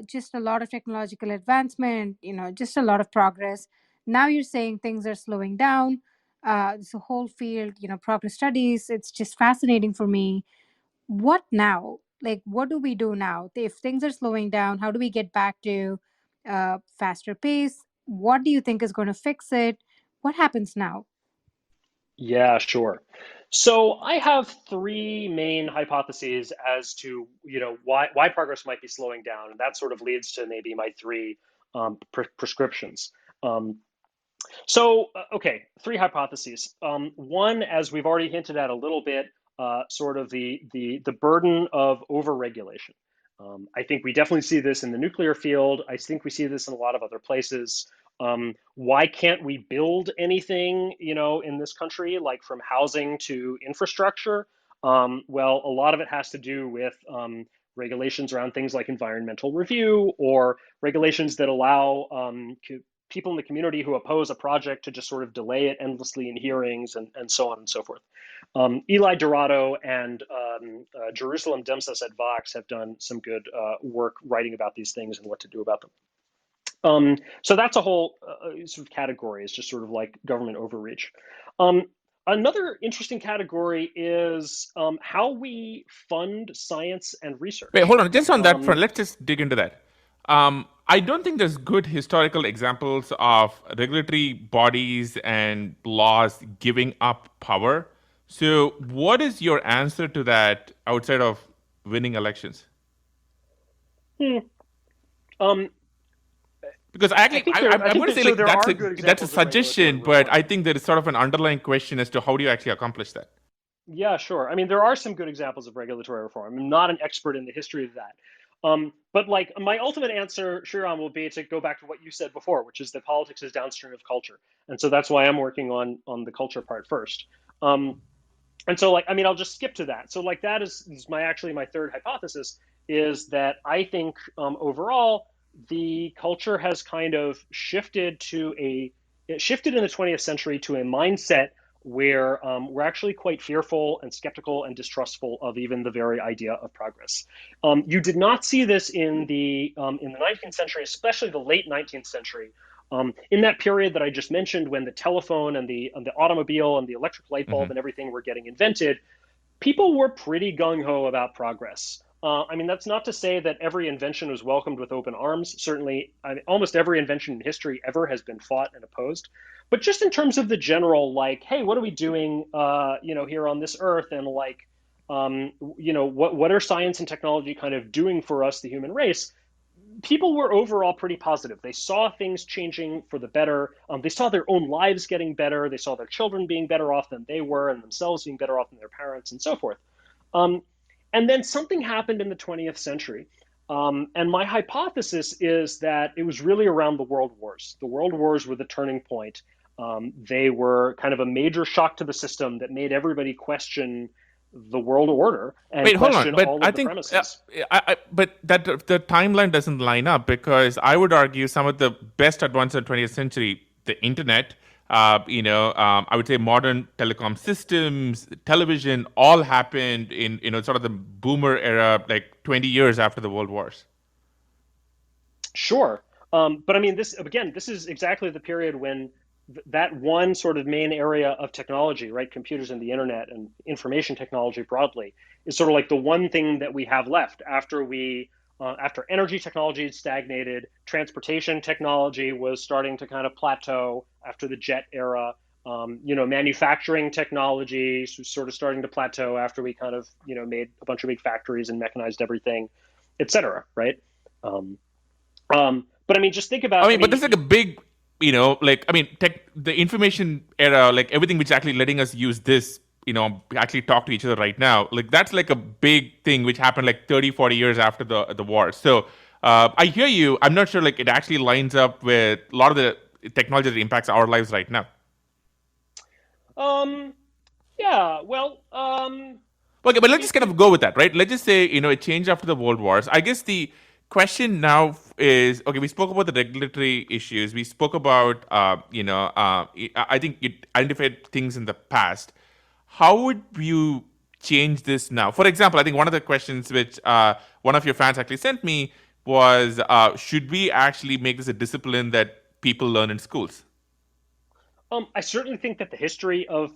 just a lot of technological advancement, just a lot of progress. Now you're saying things are slowing down. It's a whole field, progress studies. It's just fascinating for me. What now? Like, what do we do now? If things are slowing down, how do we get back to faster pace? What do you think is going to fix it? What happens now? Yeah, sure. So I have 3 main hypotheses as to why progress might be slowing down, and that sort of leads to maybe my 3 prescriptions. Okay, 3 hypotheses. One, as we've already hinted at a little bit, sort of the burden of overregulation. I think we definitely see this in the nuclear field. I think we see this in a lot of other places. Why can't we build anything, in this country, like from housing to infrastructure? Well, a lot of it has to do with regulations around things like environmental review, or regulations that allow people in the community who oppose a project to just sort of delay it endlessly in hearings, and so on and so forth. Eli Dorado and Jerusalem Demsas at Vox have done some good work writing about these things and what to do about them. So that's a whole sort of category, is just sort of like government overreach. Another interesting category is how we fund science and research. Wait, hold on. Just on that front, let's just dig into that. I don't think there's good historical examples of regulatory bodies and laws giving up power. So, what is your answer to that outside of winning elections? Because I'm going to say that's a suggestion, but I think there is sort of an underlying question as to how do you actually accomplish that? Yeah, sure. I mean, there are some good examples of regulatory reform. I'm not an expert in the history of that. But like my ultimate answer, Sriram, will be to go back to what you said before, which is that politics is downstream of culture. And so that's why I'm working on the culture part first. And so I'll just skip to that. So that is my third hypothesis, is that I think overall the culture has kind of shifted in the 20th century to a mindset where we're actually quite fearful and skeptical and distrustful of even the very idea of progress. You did not see this in the 19th century, especially the late 19th century. In that period that I just mentioned, when the telephone and the automobile and the electric light bulb and everything were getting invented, people were pretty gung-ho about progress. That's not to say that every invention was welcomed with open arms. Certainly, almost every invention in history ever has been fought and opposed. But just in terms of the general, hey, what are we doing, here on this earth? And what are science and technology kind of doing for us, the human race? People were overall pretty positive. They saw things changing for the better. They saw their own lives getting better. They saw their children being better off than they were, and themselves being better off than their parents, and so forth. And then something happened in the 20th century. And my hypothesis is that it was really around the world wars. The world wars were the turning point. They were kind of a major shock to the system that made everybody question the world order and question all of the premises. But the timeline doesn't line up, because I would argue some of the best advances in the 20th century, the internet, I would say modern telecom systems, television, all happened in sort of the boomer era, like 20 years after the world wars. Sure. But this is exactly the period when that one sort of main area of technology, right, computers and the internet and information technology broadly, is sort of like the one thing that we have left after energy technology had stagnated. Transportation technology was starting to kind of plateau after the jet era. Manufacturing technology was sort of starting to plateau after we kind of, made a bunch of big factories and mechanized everything, et cetera, right? But just think about... but there's like a big... the information era, everything which is actually letting us use this, actually talk to each other right now, that's like a big thing which happened 30, 40 years after the war. So I hear you. I'm not sure it actually lines up with a lot of the technology that impacts our lives right now. Yeah, well... Okay, but let's just kind of go with that, right? Let's just say, it changed after the world wars. I guess the question now is, okay, we spoke about the regulatory issues. We spoke about, I think you identified things in the past. How would you change this now? For example, I think one of the questions which one of your fans actually sent me was, should we actually make this a discipline that people learn in schools? I certainly think that the history of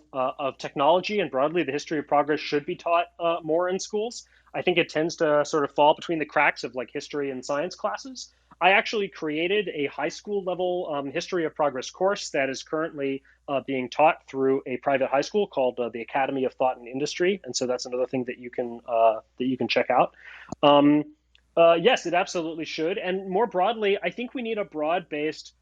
technology and broadly the history of progress should be taught more in schools. I think it tends to sort of fall between the cracks of history and science classes. I actually created a high school level history of progress course that is currently being taught through a private high school called the Academy of Thought and Industry, and so that's another thing that you can check out. Yes, it absolutely should, and more broadly, I think we need a broad-based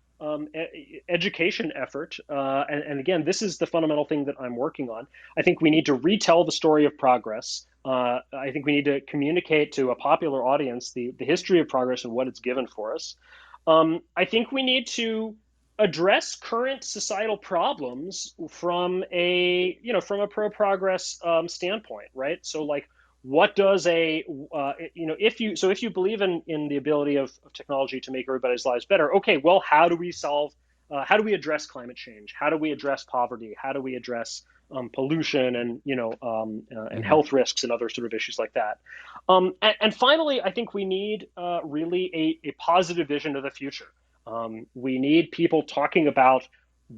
education effort. And again, this is the fundamental thing that I'm working on. I think we need to retell the story of progress. I think we need to communicate to a popular audience the history of progress and what it's given for us. I think we need to address current societal problems from a pro-progress standpoint, right? So like, what does if you believe in the ability of technology to make everybody's lives better, okay, well, how do we address climate change? How do we address poverty? How do we address pollution and health risks and other sort of issues like that? And finally, I think we need really a positive vision of the future. We need people talking about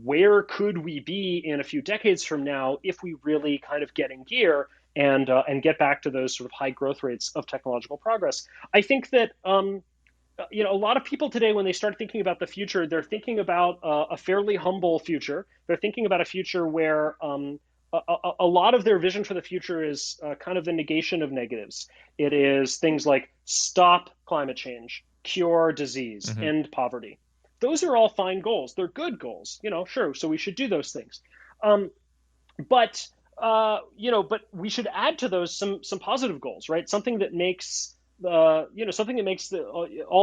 where could we be in a few decades from now if we really kind of get in gear and get back to those sort of high growth rates of technological progress. I think that a lot of people today, when they start thinking about the future, they're thinking about a fairly humble future. They're thinking about a future where a lot of their vision for the future is kind of the negation of negatives. It is things like stop climate change, cure disease, end poverty. Those are all fine goals. They're good goals, sure. So we should do those things. But we should add to those some positive goals, right? Something that makes all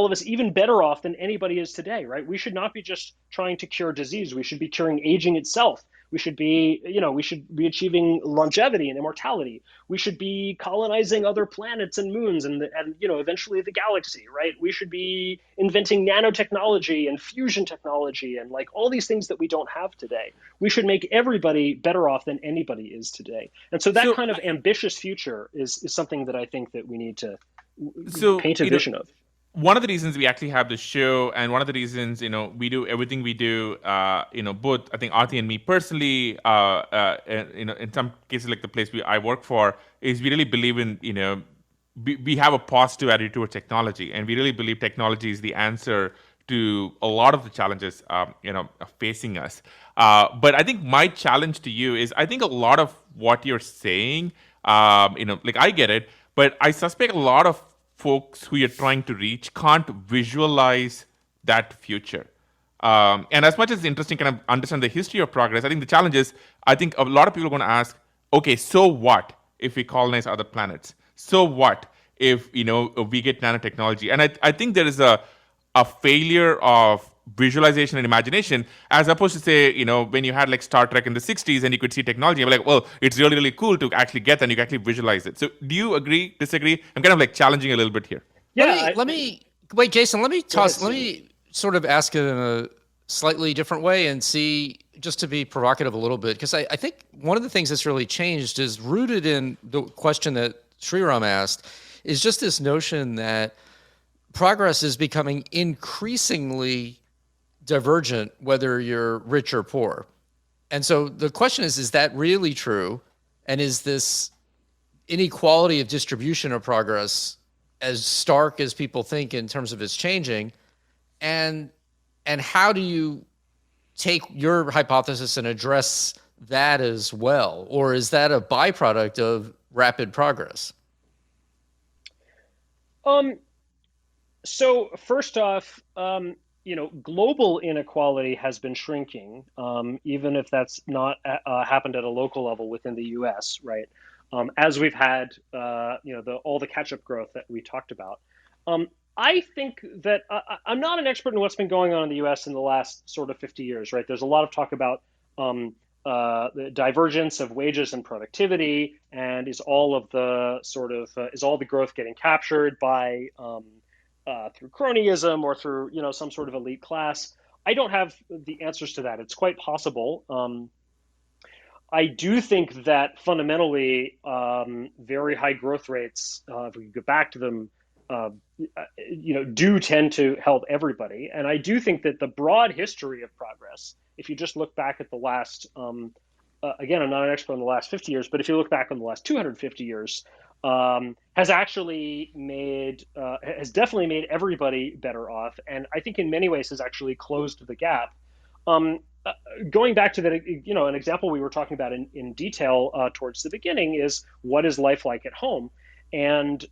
of us even better off than anybody is today, right? We should not be just trying to cure disease. We should be curing aging itself. We should be achieving longevity and immortality. We should be colonizing other planets and moons and eventually the galaxy, right? We should be inventing nanotechnology and fusion technology and like all these things that we don't have today. We should make everybody better off than anybody is today. And so that kind of ambitious future is something that I think that we need to paint a vision of. One of the reasons we actually have this show, and one of the reasons we do everything we do, both I think Aarthi and me personally, in some cases like the place I work for, is we really believe in we have a positive attitude towards technology, and we really believe technology is the answer to a lot of the challenges facing us. But I think my challenge to you is I think a lot of what you're saying, I get it, but I suspect a lot of folks who you're trying to reach can't visualize that future. And as much as it's interesting kind of understand the history of progress, I think the challenge is, I think a lot of people are going to ask, okay, so what if we colonize other planets? So what if, we get nanotechnology? And I think there is a failure of visualization and imagination, as opposed to say, when you had like Star Trek in the 60s and you could see technology, you're like, well, it's really, really cool to actually get that and you can actually visualize it. So do you agree, disagree? I'm kind of like challenging a little bit here. Yeah. Wait, Jason, let me sort of ask it in a slightly different way and see, just to be provocative a little bit, because I think one of the things that's really changed is rooted in the question that Sriram asked, is just this notion that progress is becoming increasingly divergent, whether you're rich or poor. And so the question is that really true? And is this inequality of distribution of progress as stark as people think in terms of its changing? And how do you take your hypothesis and address that as well? Or is that a byproduct of rapid progress? So first off, global inequality has been shrinking, even if that's not happened at a local level within the U.S., right? As we've had, all the catch-up growth that we talked about. I think that I'm not an expert in what's been going on in the U.S. in the last sort of 50 years, right? There's a lot of talk about the divergence of wages and productivity, and is all the growth getting captured by through cronyism or through some sort of elite class? I don't have the answers to that. It's quite possible. I do think that fundamentally, very high growth rates, if we go back to them, do tend to help everybody. And I do think that the broad history of progress, if you just look back at the last, again, I'm not an expert on the last 50 years, but if you look back on the last 250 years, has definitely made everybody better off, and I think in many ways has actually closed the gap. Going back to that, an example we were talking about in detail towards the beginning is, what is life like at home? And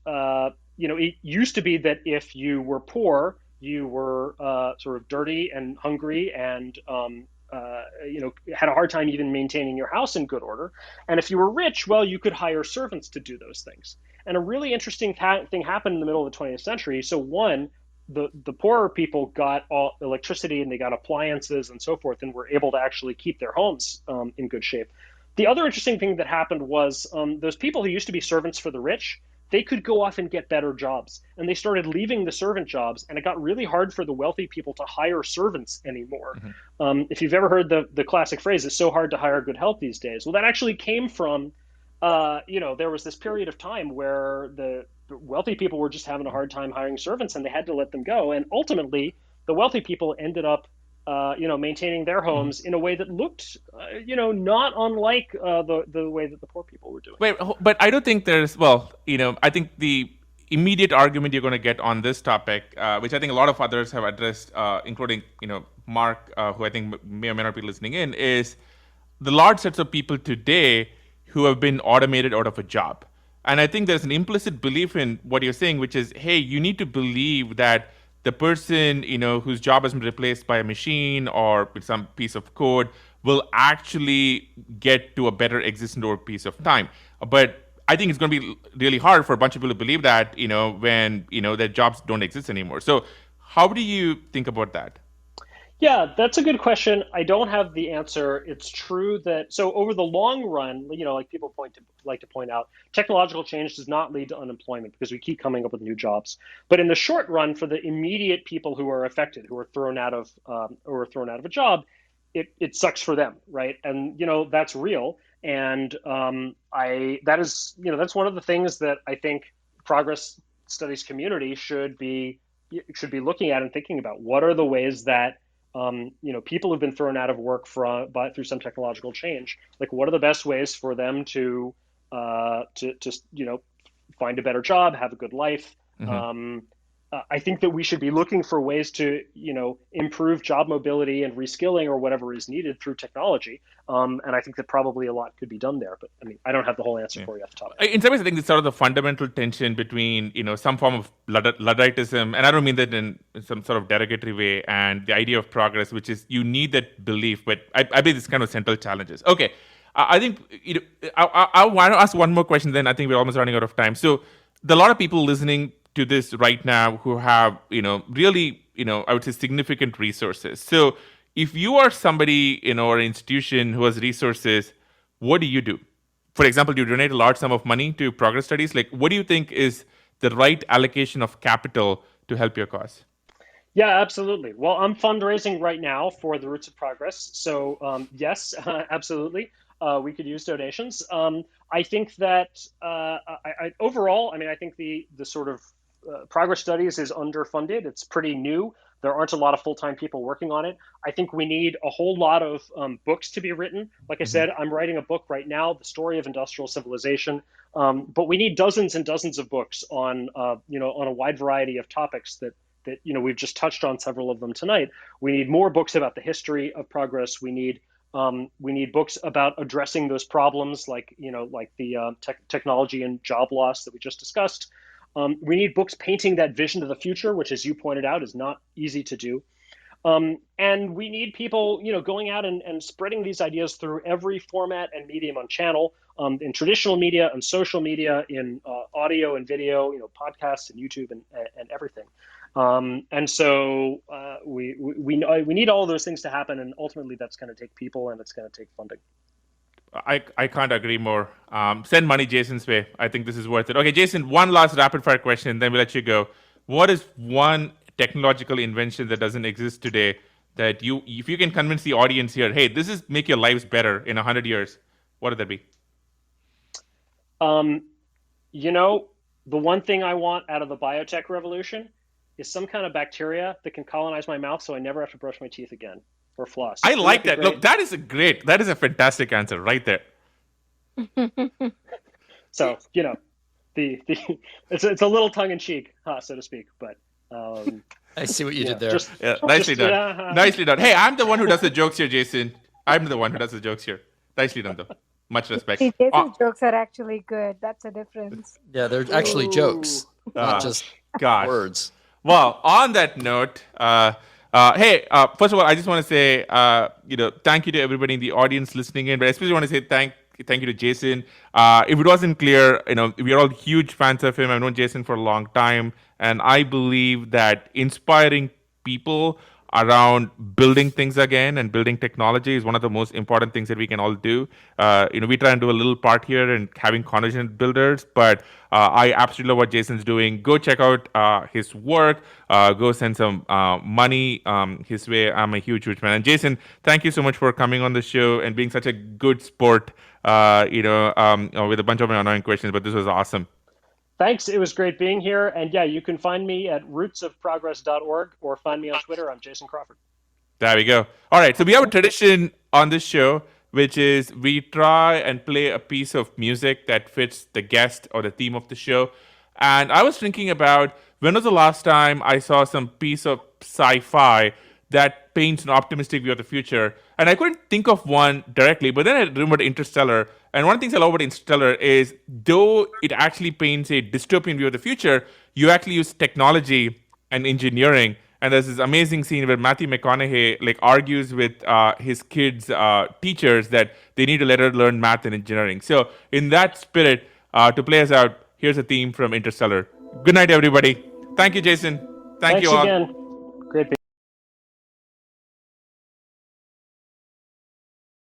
it used to be that if you were poor, you were sort of dirty and hungry and had a hard time even maintaining your house in good order. And if you were rich, well, you could hire servants to do those things. And a really interesting thing happened in the middle of the 20th century. So one, the poorer people got all electricity and they got appliances and so forth and were able to actually keep their homes in good shape. The other interesting thing that happened was those people who used to be servants for the rich, they could go off and get better jobs. And they started leaving the servant jobs, and it got really hard for the wealthy people to hire servants anymore. If you've ever heard the classic phrase, it's so hard to hire good help these days. Well, that actually came from, there was this period of time where the wealthy people were just having a hard time hiring servants, and they had to let them go. And ultimately, the wealthy people ended up maintaining their homes in a way that looked, not unlike the way that the poor people were doing. Wait, but I don't think there's, I think the immediate argument you're going to get on this topic, which I think a lot of others have addressed, including, Mark, who I think may or may not be listening in, is the large sets of people today who have been automated out of a job. And I think there's an implicit belief in what you're saying, which is, hey, you need to believe that the person, whose job has been replaced by a machine or with some piece of code will actually get to a better existence over a piece of time. But I think it's going to be really hard for a bunch of people to believe that, when, their jobs don't exist anymore. So how do you think about that? Yeah, that's a good question. I don't have the answer. It's true that, so over the long run, like people like to point out, technological change does not lead to unemployment because we keep coming up with new jobs. But in the short run, for the immediate people who are affected, who are thrown out of a job, it sucks for them, right? And that's real. And that's one of the things that I think progress studies community should be looking at and thinking about. What are the ways that people who've been thrown out of work through some technological change, like what are the best ways for them to find a better job, have a good life? I think that we should be looking for ways to, improve job mobility and reskilling or whatever is needed through technology. And I think that probably a lot could be done there. But I mean, I don't have the whole answer for you off the top of my head. In some ways, I think it's sort of the fundamental tension between, some form of Ludditism, and I don't mean that in some sort of derogatory way, and the idea of progress, which is you need that belief. But I believe it's kind of central challenges. Okay. I think, I want to ask one more question, then I think we're almost running out of time. So there are a lot of people listening to this right now who have, really, I would say significant resources. So if you are somebody, or an institution who has resources, what do you do? For example, do you donate a large sum of money to progress studies? Like, what do you think is the right allocation of capital to help your cause? Yeah, absolutely. Well, I'm fundraising right now for the Roots of Progress. So yes, absolutely. We could use donations. I think that overall, I think the sort of progress studies is underfunded. It's pretty new. There aren't a lot of full-time people working on it. I think we need a whole lot of books to be written. Like I said, I'm writing a book right now, The Story of Industrial Civilization. But we need dozens and dozens of books on a wide variety of topics that we've just touched on several of them tonight. We need more books about the history of progress. We need books about addressing those problems, like the technology and job loss that we just discussed. We need books painting that vision to the future, which, as you pointed out, is not easy to do. And we need people, going out and spreading these ideas through every format and medium on channel, in traditional media and social media, in audio and video, podcasts and YouTube and everything. And so we need all of those things to happen, and ultimately that's going to take people and it's going to take funding. I can't agree more. Send money Jason's way. I think this is worth it. Okay, Jason, one last rapid fire question, then we'll let you go. What is one technological invention that doesn't exist today that if you can convince the audience here, hey, this is make your lives better in 100 years, what would that be? The one thing I want out of the biotech revolution is some kind of bacteria that can colonize my mouth so I never have to brush my teeth again or floss. I like that. Look, that is a fantastic answer right there. So, it's a little tongue in cheek, so to speak, but I see what you did there. Nicely done. Nicely done. Hey, I'm the one who does the jokes here, Jason. I'm the one who does the jokes here. Nicely done, though. Much respect. See, Jason's jokes are actually good. That's a difference. Yeah, they're actually jokes, not just words. Well, on that note, hey, first of all, I just want to say, thank you to everybody in the audience listening in, but I especially want to say thank you to Jason. If it wasn't clear, we are all huge fans of him. I've known Jason for a long time, and I believe that inspiring people around building things again and building technology is one of the most important things that we can all do. We try and do a little part here and having conversation builders, but I absolutely love what Jason's doing. Go check out his work. Go send some money his way. I'm a huge fan. And Jason, thank you so much for coming on the show and being such a good sport. With a bunch of my annoying questions, but this was awesome. Thanks. It was great being here. And yeah, you can find me at rootsofprogress.org or find me on Twitter. I'm Jason Crawford. There we go. All right. So we have a tradition on this show, which is we try and play a piece of music that fits the guest or the theme of the show. And I was thinking about when was the last time I saw some piece of sci-fi that paints an optimistic view of the future. And I couldn't think of one directly, but then I remembered Interstellar. And one of the things I love about Interstellar is, though it actually paints a dystopian view of the future, you actually use technology and engineering. And there's this amazing scene where Matthew McConaughey argues with his kids' teachers that they need to let her learn math and engineering. So in that spirit, to play us out, here's a theme from Interstellar. Good night, everybody. Thank you, Jason. Thanks you all. Again. Great.